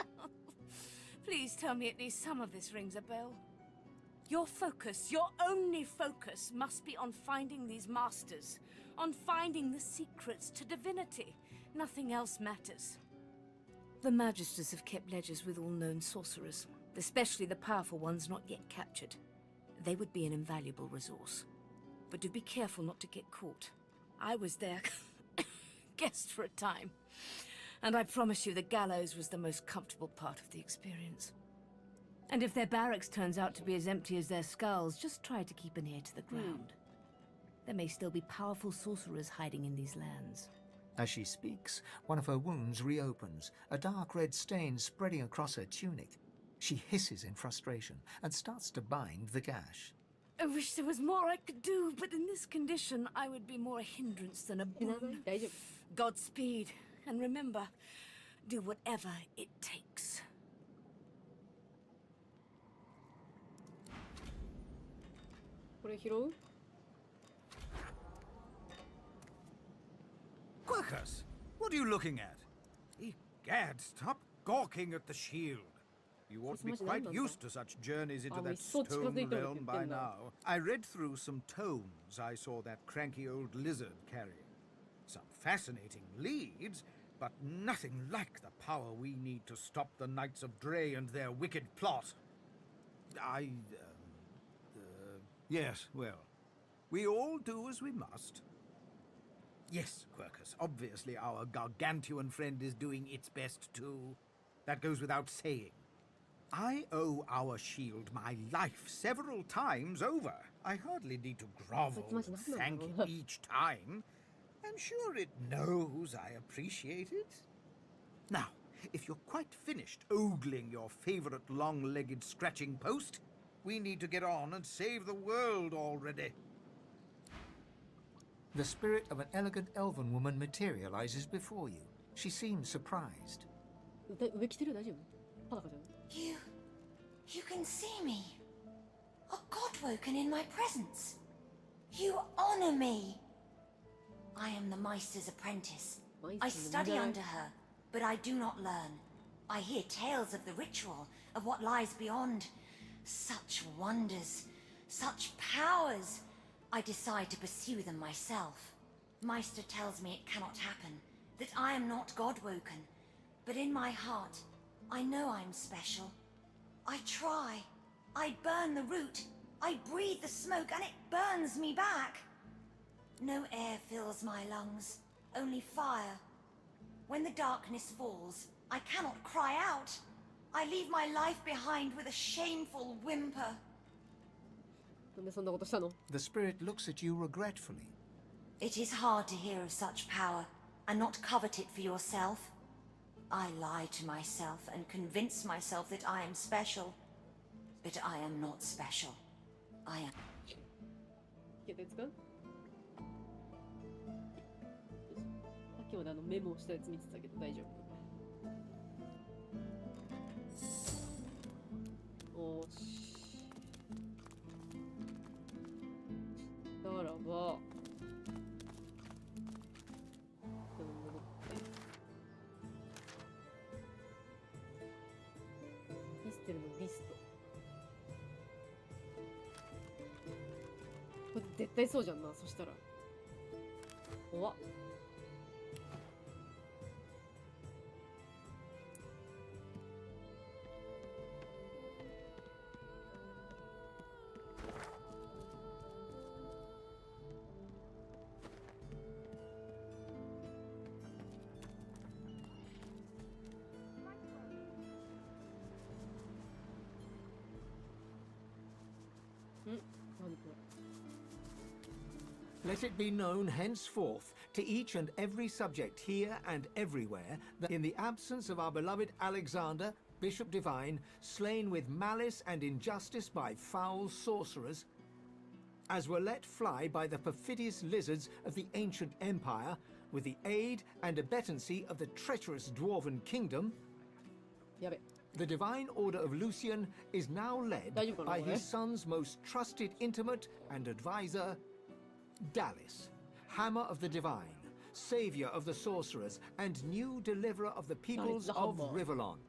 Please tell me at least some of this rings a bell. Your focus, your only focus, must be on finding these masters, on finding the secrets to divinity. Nothing else matters. The Magisters have kept ledgers with all known sorcerers, especially the powerful ones not yet captured. They would be an invaluable resource. But do be careful not to get caught. I was their guest for a time, and I promise you the gallows was the most comfortable part of the experience. And if their barracks turns out to be as empty as their skulls, just try to keep an ear to the ground. There may still be powerful sorcerers hiding in these lands. As she speaks, one of her wounds reopens, a dark red stain spreading across her tunic. She hisses in frustration and starts to bind the gash. I wish there was more I could do, but in this condition, I would be more a hindrance than a boon. Godspeed, and remember, do whatever it takes. Quirkus, what are you looking at? Egad, stop gawking at the shield. You ought to be quite used to such journeys into that stone realm by now. I read through some tomes I saw that cranky old lizard carrying. Some fascinating leads, but nothing like the power we need to stop the Knights of Dre and their wicked plot. Yes, well, we all do as we must. Yes, Quirkus, obviously our gargantuan friend is doing its best too. That goes without saying. I owe our shield my life several times over. I hardly need to grovel and thank it each time. I'm sure it knows I appreciate it. Now, if you're quite finished ogling your favorite long-legged scratching post, we need to get on and save the world already. The spirit of an elegant elven woman materializes before you. She seems surprised. You can see me. A godwoken in my presence. You honor me. I am the Meister's apprentice. I study under her, but I do not learn. I hear tales of the ritual, of what lies beyond. Such wonders, such powers. I decide to pursue them myself. Meister tells me it cannot happen, that I am not godwoken. But in my heart, I know I'm special. I try. I burn the root. I breathe the smoke and it burns me back. No air fills my lungs, only fire. When the darkness falls, I cannot cry out. I leave my life behind with a shameful whimper. The spirit looks at you regretfully. It is hard to hear of such power and not covet it for yourself. I lie to myself and convince myself that I am special. But I am not special. I am... Okay, let's go. さっきまでメモしたやつ見てたけど大丈夫。おーし。絶対そうじゃんな、そしたら。怖っ。Let it be known henceforth to each and every subject here and everywhere that in the absence of our beloved Alexander, Bishop Divine, slain with malice and injustice by foul sorcerers, as were let fly by the perfidious lizards of the ancient empire, with the aid and abettancy of the treacherous dwarven kingdom, the divine order of Lucian is now led by his son's most trusted intimate and advisor, Dallis, Hammer of the Divine, Saviour of the Sorcerers, and new Deliverer of the peoples of Rivellon.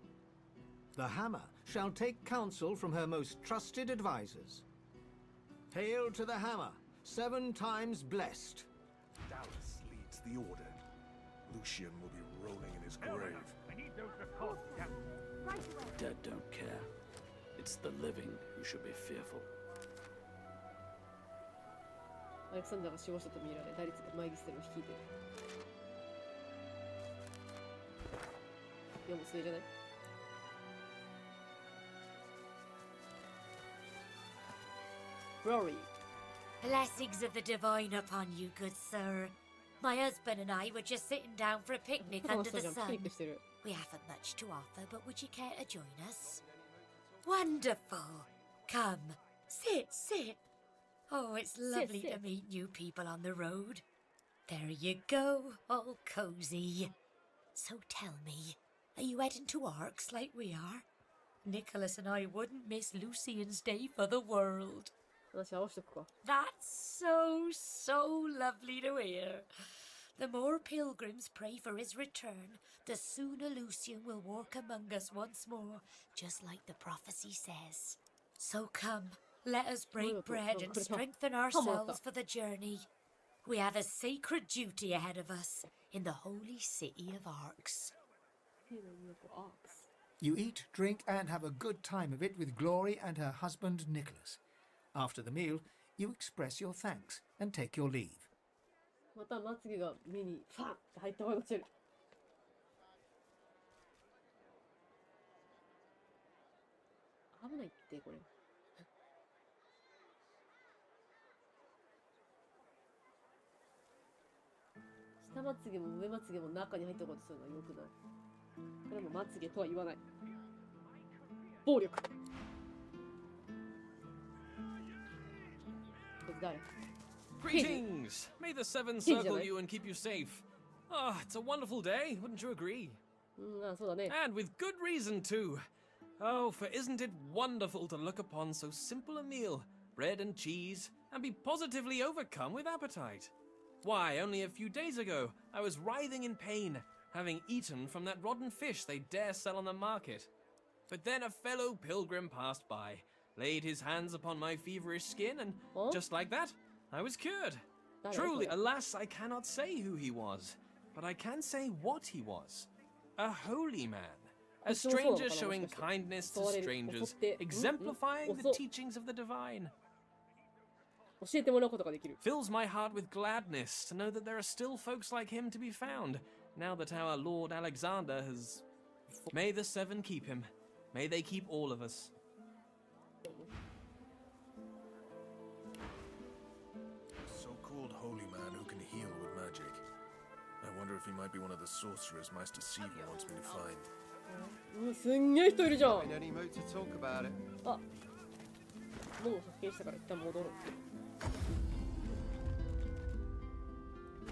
The Hammer shall take counsel from her most trusted advisors. Hail to the Hammer, 7 times blessed. Dallas leads the order. Lucian will be rolling in his grave. Dead don't care. It's the living who should be fearful. アレクサンダーが死亡したと見られ、ダリツがマイギステルを率いている。読む末じゃない？ Rory. Blessings of the divine upon you, good sir. My husband and I were just sitting down for a picnic under the sun. We haven't much to offer, but would you care to join us? Wonderful. Come, sit. Oh, it's lovely to meet new people on the road. There you go, all cozy. So tell me, are you heading to Arx like we are? Nicholas and I wouldn't miss Lucian's day for the world. That's so lovely to hear. The more pilgrims pray for his return, the sooner Lucian will walk among us once more, just like the prophecy says. So come, let us break bread and strengthen ourselves for the journey. We have a sacred duty ahead of us in the holy city of Arx. You eat, drink, and have a good time of it with Glory and her husband Nicholas. After the meal, you express your thanks and take your leave. またまつげが目にファンって入った声が落ちる。危ないってこれ。下まつげも上まつげも中に入ったことするのは良くない。これもまつげとは言わない。暴力。これ誰？ Greetings! May the seven circle you and keep you safe. Ah, it's a wonderful day, wouldn't you agree? And with good reason, too. Oh, for isn't it wonderful to look upon so simple a meal, bread and cheese, and be positively overcome with appetite? Why, only a few days ago, I was writhing in pain, having eaten from that rotten fish they dare sell on the market. But then a fellow pilgrim passed by, laid his hands upon my feverish skin, and just like that, I was cured. Truly, alas, I cannot say who he was, but I can say what he was. A holy man. A stranger showing kindness to strangers, exemplifying the teachings of the divine. Fills my heart with gladness to know that there are still folks like him to be found, now that our Lord Alexander has... May the seven keep him. May they keep all of us. So-called holy man who can heal with magic. I wonder if he might be one of the sorcerers Meister Siva wants me to find. すんげえ人いるじゃん。 In any mood to talk about it. あ、もう発見したから一旦戻ろう。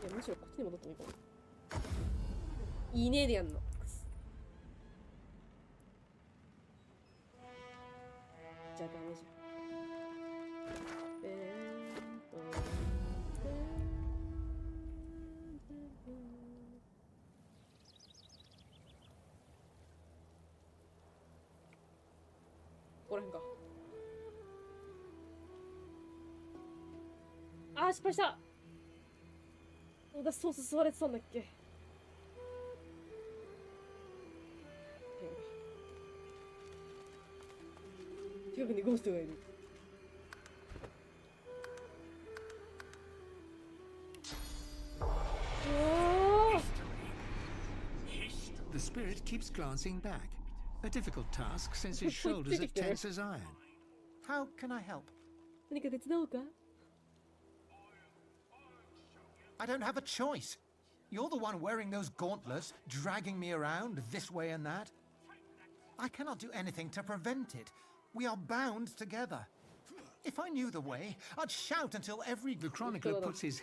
いや、むしろこっちに戻ってもいいかも。いいねでやんの。じゃあダメじゃん。ここら辺か。あー、失敗した。私ソース吸われてたんだっけ。近くにゴーストがいる。The spirit keeps glancing back. A difficult task since his shoulders are tense as iron. How can I help? 何か手伝おうか? I don't have a choice. You're the one wearing those gauntlets, dragging me around this way and that. I cannot do anything to prevent it. We are bound together. If I knew the way, I'd shout until every... The chronicler puts his...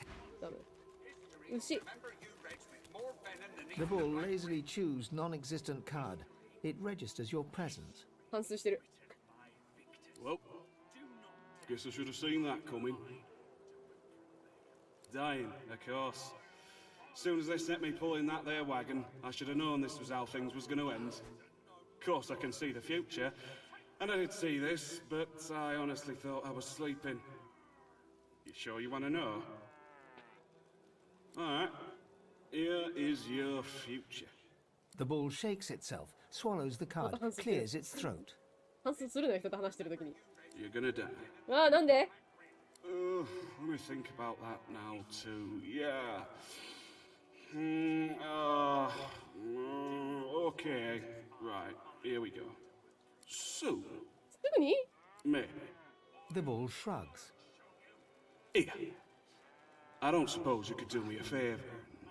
The bull lazily chews non-existent card. It registers your presence. Well, guess I should have seen that coming. Dying, of course. As soon as they sent me pulling that there wagon, I should have known this was how things was going to end. Of course, I can see the future, and I did see this, but I honestly thought I was sleeping. You sure you want to know? Alright. Here is your future. The bull shakes itself, swallows the card, clears its throat. You're gonna die. ああ、なんで? Let me think about that now too. Yeah. Okay. Right. Here we go. Soon. Maybe. The bull shrugs. Here. I don't suppose you could do me a favour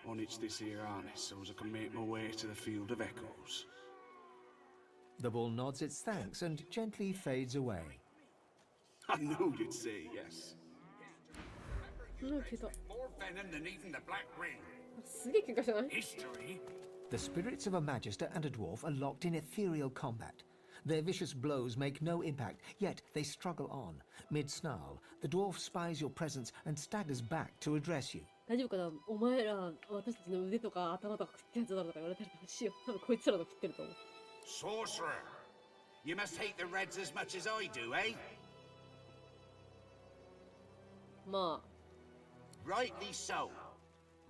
and unhitch this here harness so as I can make my way to the Field of Echoes. The bull nods its thanks and gently fades away. I knew you'd say yes. More venom than even the Black Ring. History. The spirits of a magister and a dwarf are locked in ethereal combat. Their vicious blows make no impact, yet they struggle on. Mid-snarl, the dwarf spies your presence and staggers back to address you. 大丈夫かな、お前ら私たちの腕とか頭とか食ってやつだろとか言われたらどうしよう。多分こいつらの食ってると思う。Sorcerer! You must hate the Reds as much as I do, eh? まあ。Rightly so.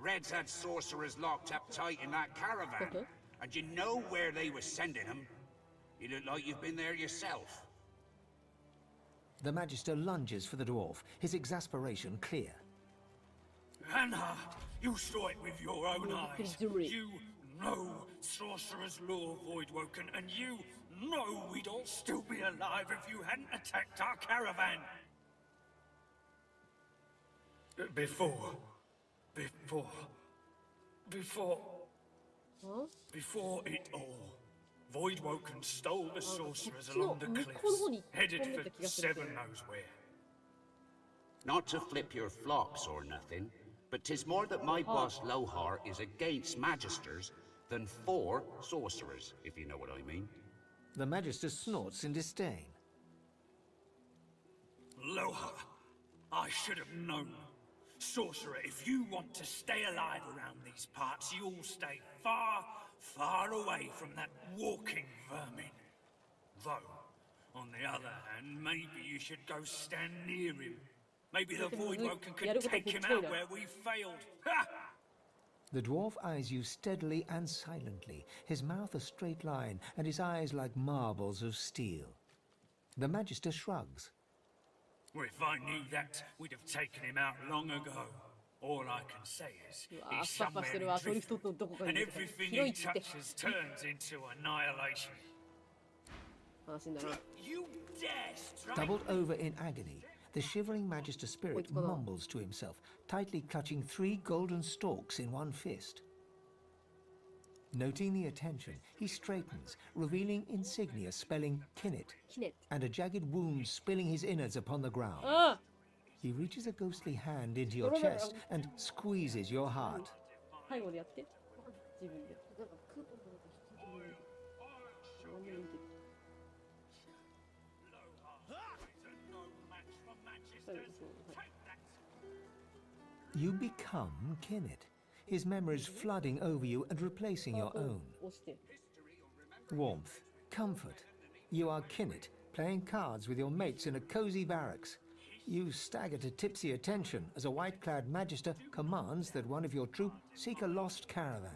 Reds had sorcerers locked up tight in that caravan. And you know where they were sending them. You look like you've been there yourself. The Magister lunges for the dwarf, his exasperation clear. Anna, you saw it with your own eyes. You know Sorcerer's Law, Voidwoken, and you know we'd all still be alive if you hadn't attacked our caravan. Before it all, Voidwoken stole the sorcerers along the cliffs, headed for Seven knows where. Not to flip your flops or nothing, but 'tis more that my boss Lohar is against magisters than for sorcerers, if you know what I mean. The Magister snorts in disdain. Lohar, I should have known. Sorcerer, if you want to stay alive around these parts, you'll stay far, far away from that walking vermin. Though, on the other hand, maybe you should go stand near him. Maybe the Voidwoken could take him out where we failed. Ha! The dwarf eyes you steadily and silently, his mouth a straight line and his eyes like marbles of steel. The Magister shrugs. Well, if I knew that, we'd have taken him out long ago. All I can say is, he's somewhere in drift, and everything he touches turns into annihilation. You dare strike Doubled over in agony, the shivering Magister spirit mumbles to himself, tightly clutching 3 golden stalks in one fist. Noting the attention, he straightens, revealing insignia spelling Kinnet, and a jagged wound spilling his innards upon the ground. He reaches a ghostly hand into your chest and squeezes your heart. You become Kinnet, his memories flooding over you and replacing your own. Warmth, comfort. You are Kinnet, playing cards with your mates in a cozy barracks. You stagger to tipsy attention as a white-clad magister commands that one of your troop seek a lost caravan.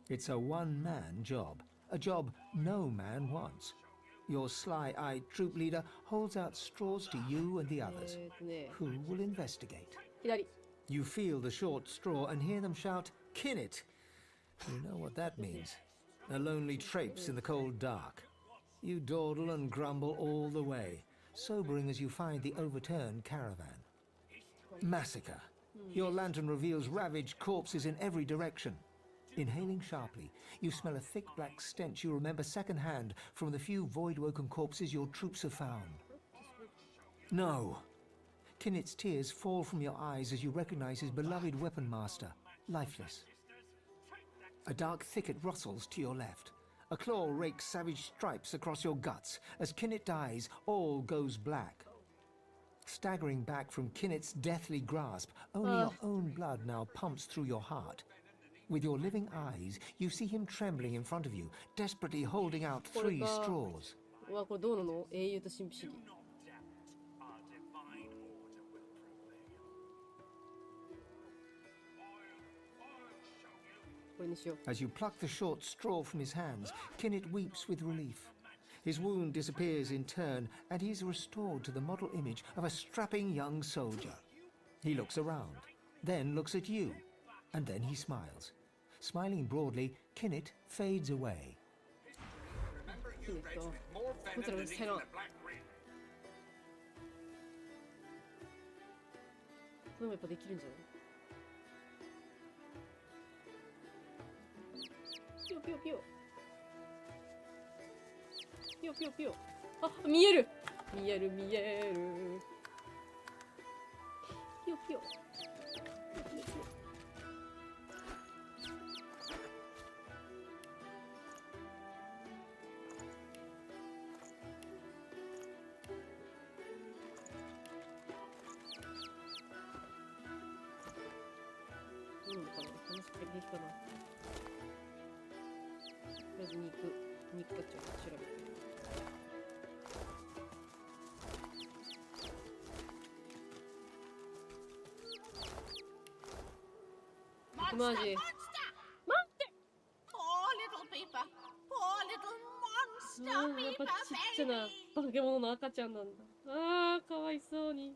It's a one-man job, a job no man wants. Your sly-eyed troop leader holds out straws to you and the others. Who will investigate? You feel the short straw and hear them shout, "Kinnit!" You know what that means. A lonely traipse in the cold dark. You dawdle and grumble all the way, sobering as you find the overturned caravan. Massacre. Your lantern reveals ravaged corpses in every direction. Inhaling sharply, you smell a thick black stench you remember secondhand from the few void-woken corpses your troops have found. No. Kinnit's tears fall from your eyes as you recognize his beloved weapon master, lifeless. A dark thicket rustles to your left. A claw rakes savage stripes across your guts. As Kinnit dies, all goes black. Staggering back from Kinnit's deathly grasp, only your own blood now pumps through your heart. With your living eyes, you see him trembling in front of you, desperately holding out 3 straws. これどうなの？英雄と神秘主義。As you pluck the short straw from his hands, Kinnit weeps with relief. His wound disappears in turn, and he is restored to the model image of a strapping young soldier. He looks around, then looks at you, and then he smiles. Smiling broadly, Kinnit fades away. Ah, 見える見える見えるピヨピヨいいのかな、話しかけできたな。とりあえず肉たちを調べて。Monster! Monster! Poor little Peeper! Poor little monster やっぱ Peeper ちっちゃな baby! 化け物の赤ちゃんなんだ。あー、かわいそうに。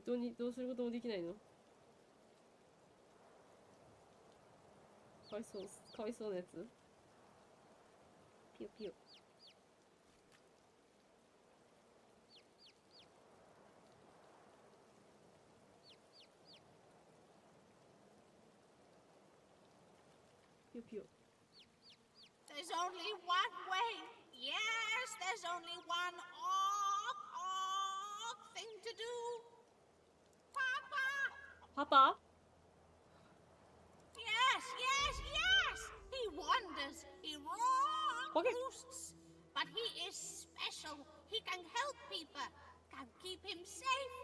どうすることもできないの？かわいそうなやつ？ピヨピヨ。ピヨピヨ。There's only one way. Yes, there's only one thing to do. Papa! Papa? Yes, yes, yes! He wanders, he roosts, but he is special. He can help people, can keep him safe.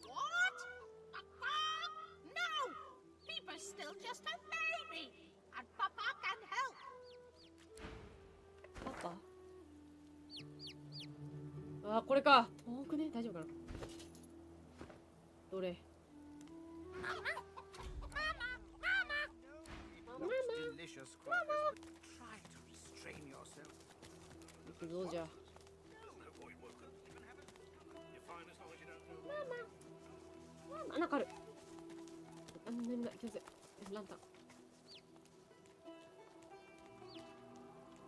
What? No! Peeper's still just a baby, and Papa can help. Papa? あー、これか。遠くね、大丈夫かな。どれ行くぞじゃあ。なんかある。何だ、気のせい。ランタン。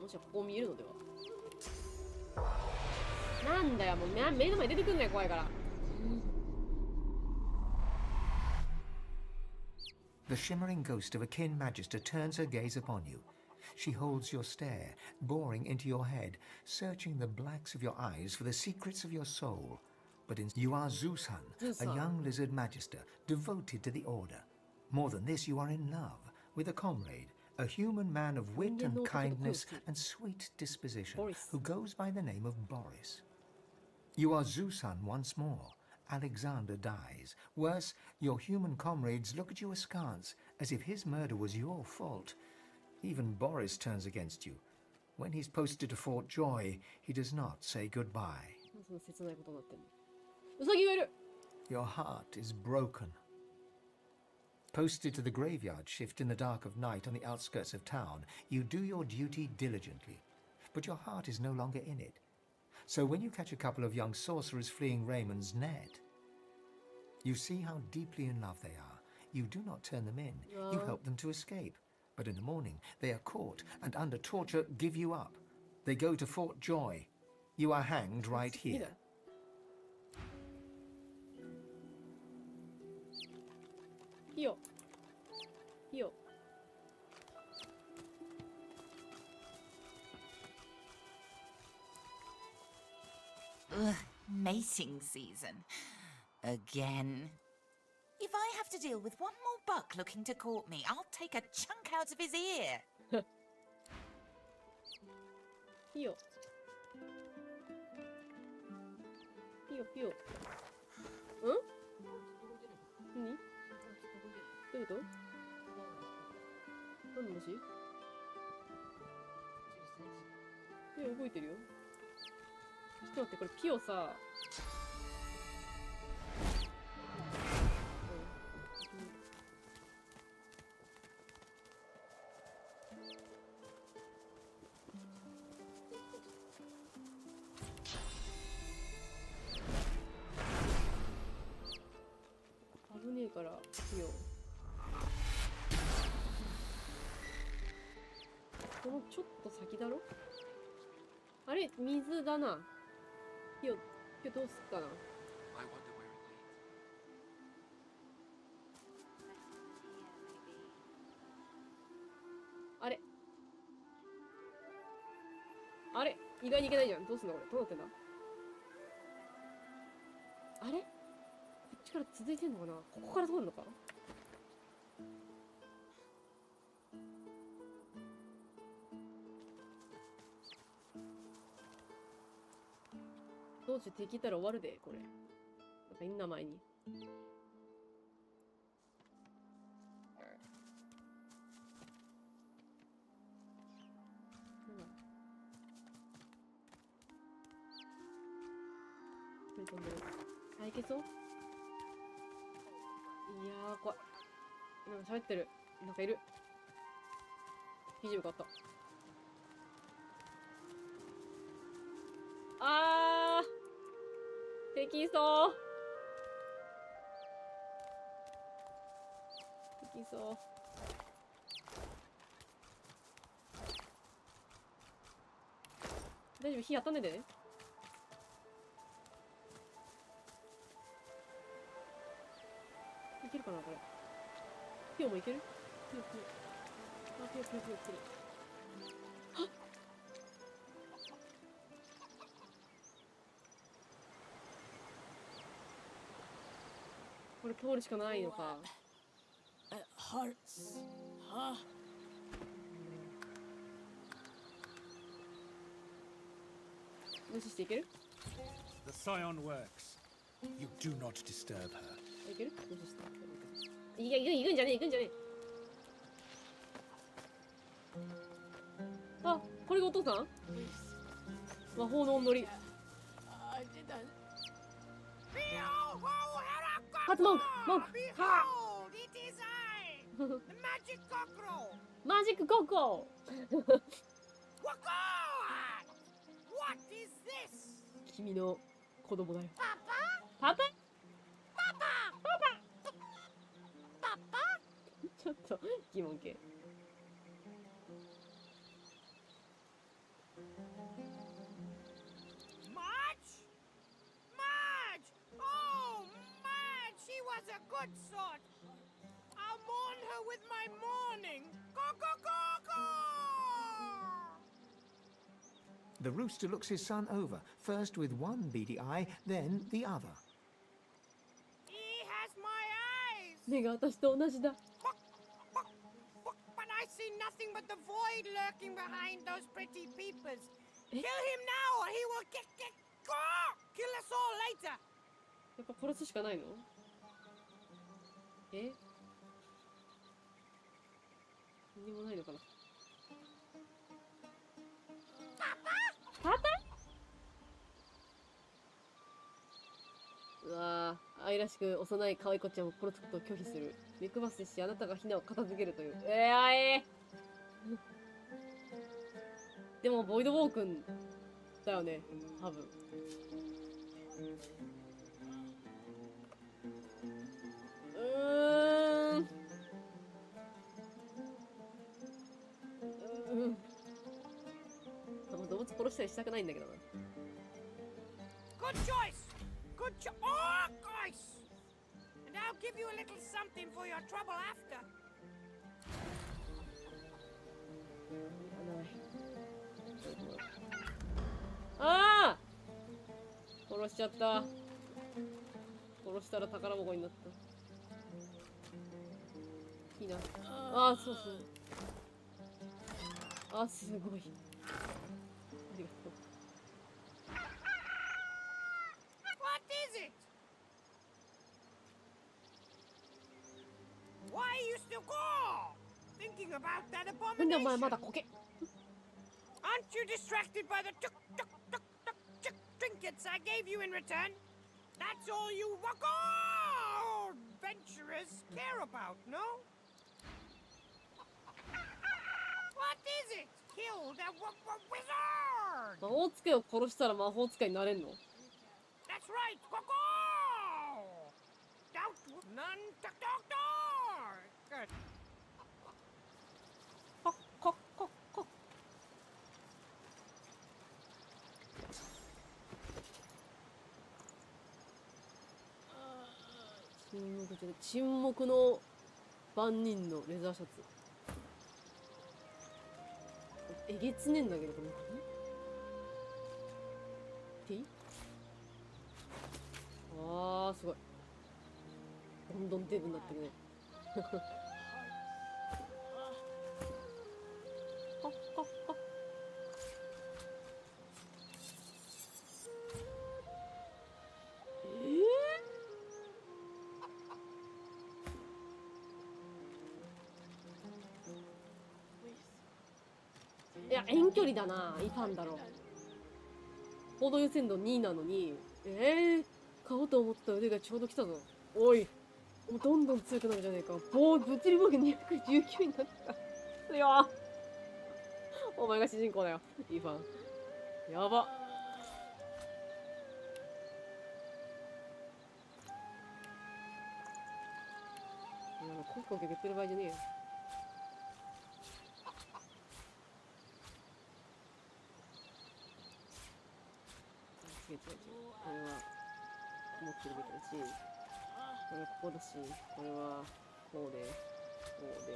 もしやここ見えるのでは。なんだよ、もう目の前出てくんねん、怖いから。The shimmering ghost of a kin magister turns her gaze upon you. She holds your stare, boring into your head, searching the blacks of your eyes for the secrets of your soul. But you are Zeus-Han, a young lizard magister, devoted to the order. More than this, you are in love with a comrade, a human man of wit and kindness and sweet disposition, who goes by the name of Boris. You are Zeus-Han once more. Alexander dies. Worse, your human comrades look at you askance, as if his murder was your fault. Even Boris turns against you. When he's posted to Fort Joy, he does not say goodbye. その切ないことになってんの。ウサギがいる。Your heart is broken. Posted to the graveyard shift in the dark of night on the outskirts of town, you do your duty diligently, but your heart is no longer in it. So when you catch a couple of young sorcerers fleeing Raymond's net, you see how deeply in love they are. You do not turn them in. You help them to escape. But in the morning, they are caught and under torture give you up. They go to Fort Joy. You are hanged right here. Yo. Yo. Ugh, mating season. Again. If I have to deal with one more buck looking to court me, I'll take a chunk out of his ear. Pio. Pio, Pio. ん？何？どういうこと？何の話？動いてるよ。ちょっと待って、これピオさ。危ねえからピオ。このちょっと先だろ？あれ水だな。ピオ、ピオどうすっかな。あれあれ意外にいけないじゃん。どうすんのこれ。どうなってんだ。あれこっちから続いてんのかな。ここから通るのか。道中敵いたら終わるで、これ。なんかいんな前に。あ、いけそう？いやー、怖い。なんか喋ってる。なんかいる。BGM変わった。あー、敵いそう。敵いそう。大丈夫？火当たんねえで。いけるかなこれ。ピオもいける？ピオピオ。あ、ピオピオピオピオ。はっ！これ通るしかないのか。It hurts. Huh? 無視していける？ The scion works. You do not disturb her. いける？無視して。行くんじゃねえ、行くんじゃねえ。あ、これがお父さん？魔法のおのり。初文句、文句。はあ。マジックココ。君の子供だよ。パパ？パパ？パパ？ちょっと疑問系。Was a good sort. I'll mourn her with my mourning. Go, go, go, go! The rooster looks his son over, first with one beady eye, then the other. He has my eyes. 目が私と同じだ。 But I see nothing but the void lurking behind those pretty peepers. Kill him now or he will get go! Kill us all later. やっぱ殺すしかないの？え？何もないのかな。らしく幼い可愛い子ちゃんを殺すことを拒否する。目くばせし、あなたがヒナを片付けるという。でも、ボイドウォークンだよね、多分。動物殺したりしたくないんだけどな。Good choice! Good choice! Oh, gosh! And I'll give you a little something for your trouble after. ああ殺しちゃった。殺したら宝箱になった。いいな。ああ、そうそう。あ、すごい。ありがとう。What is it? Why are you still gone? Thinking about that なんでお前 abomination? まだコケ Aren't you distracted by the trinkets I gave you in return? That's all you adventurers care about, no? What is it? Kill the wizard! 魔法使いを殺したら魔法使いになれんの That's right! None Good. 沈黙の番人のレザーシャツ。えげつねえんだけど、これ何？ T？ あー、すごい。どんどんデブになってるね。いや、遠距離だな。いたんだろう。行動優先度2なのに、買おうと思った腕がちょうど来たぞ。おい、もうどんどん強くなるじゃねえか。物理防御219になった。強お前が主人公だよ、イーファン。やば。コキコキ言ってる場合じゃねえよ。違う。これは持ってるべきだし、これはここだし、これはこうで、こうしよ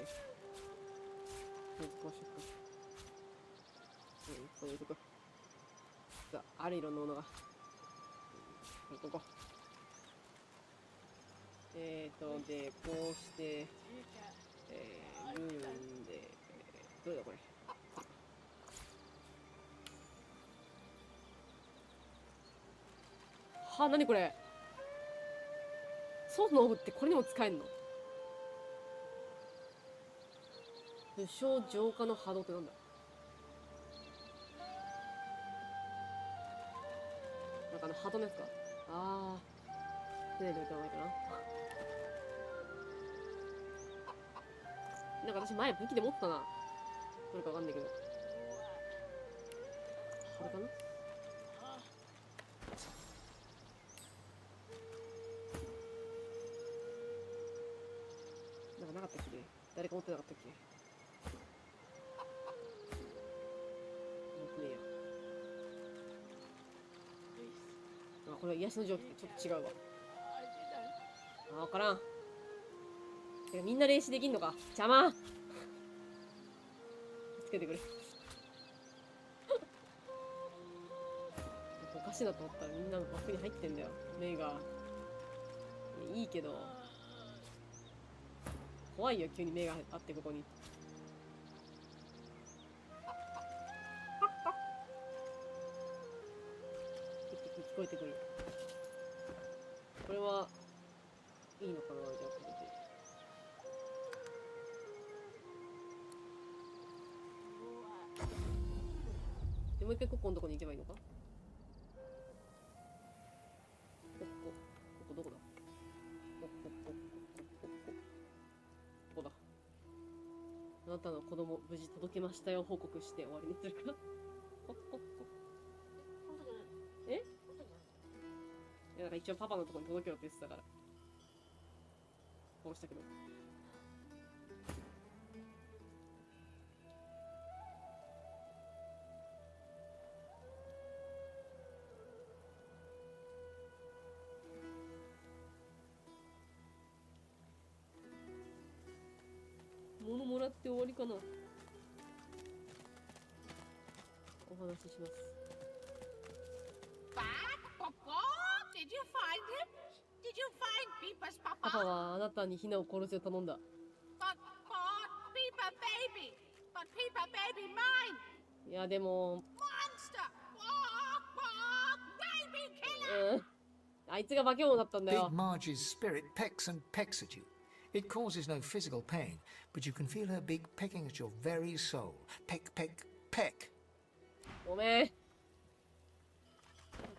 っか。こういうとこ。さあ、ある色のものが。ここ。で、こうして、ルーンで、どれだこれ。は、なにこれ。ソースのオブってこれにも使えんの？武将浄化の波動ってなんだ？なんか波動のやつか。ああ。船で歌わないかな。なんか私前武器で持ったな。どれかわかんないけど。これかな？なんかなかったっけ？誰か持ってなかったっけ？持ってねえや。あ、これ癒しの蒸気ってちょっと違うわ。あ、わからん。てかみんな練習できんのか？邪魔つけてくれ。おかしいなと思ったらみんなの枠に入ってんだよ。目が。いいけど。怖いよ、急に目があってここに。聞こえてくる。これはいいのかな、じゃあこれで。もう一回ここのとこに行けばいいのか。ここどこだ。なたの子供無事届けましたよ報告して終わりにするかえ？いやなんか一応パパのところに届けろって言ってたからこうしたけど。物もらって終わりかな。お話しします。Did you find him? Did you find Peepa's パ papa? パはあなたにヒナを殺せと頼んだ。But Peepa baby! But Peepa baby mine! いやでも Monster! Baby killer! あいつが化け物だったんだ Big よ。 Marge's spirit pecks and pecks at you. It causes no physical pain, but you can feel her beak pecking at your very soul. Peck, peck, peck. ごめん。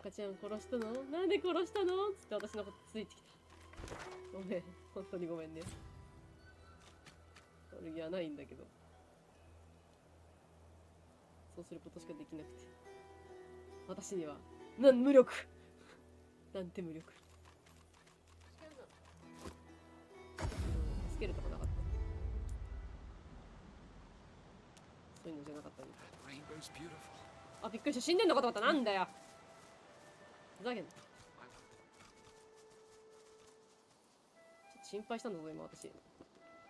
赤ちゃん殺したの？なんで殺したの？つって私のことついてきた。ごめん。本当にごめんね。悪気はないんだけど。そうすることしかできなくて。私には、無力。なんて無力。助けるとこなかった。そういうのじゃなかったね。あ、びっくりした。死んでんのかと思った。なんだよ。ふざけんな。ちょっと心配したんだぞ、今私。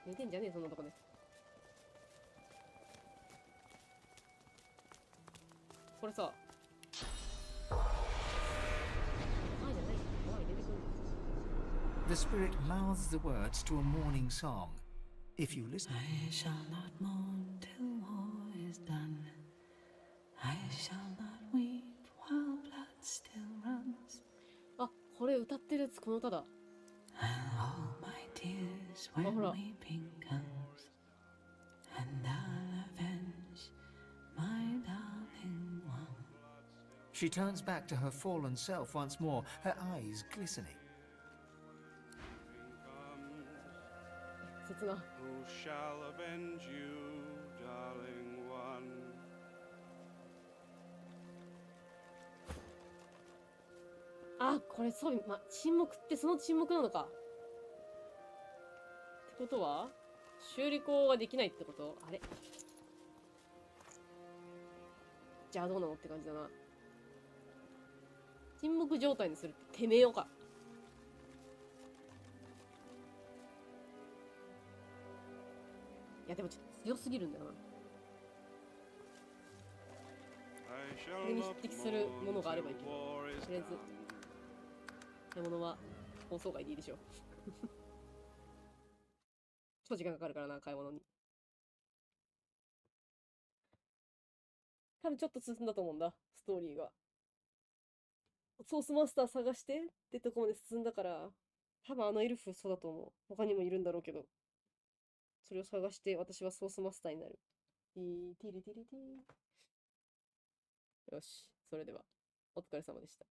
寝てんじゃねえ、そんなとこで。これさ。The spirit mouths the words to a morning song. If you listen, I shall not mourn till war is done. I shall not weep while blood still runs. あ、これ歌ってるやつこの歌だ。And all my tears when weeping comes. And I'll avenge my darling one. she turns back to her fallen self once more, her eyes glistening. Who shall avenge you, darling one? あ、これそう、沈黙ってその沈黙なのか。ってことは修理工ができないってこと？あれ？じゃあどうなのって感じだな。沈黙状態にするっててめえよか。いやでもちょっと強すぎるんだよな。これに匹敵するものがあればいいけど、とりあえず買い物は放送外でいいでしょう。超時間かかるからな、買い物に。多分ちょっと進んだと思うんだ、ストーリーが。ソースマスター探してってとこまで進んだから、多分あのエルフそうだと思う。他にもいるんだろうけど。それを探して私はソースマスターになる。ティリティリティ。よし、それではお疲れ様でした。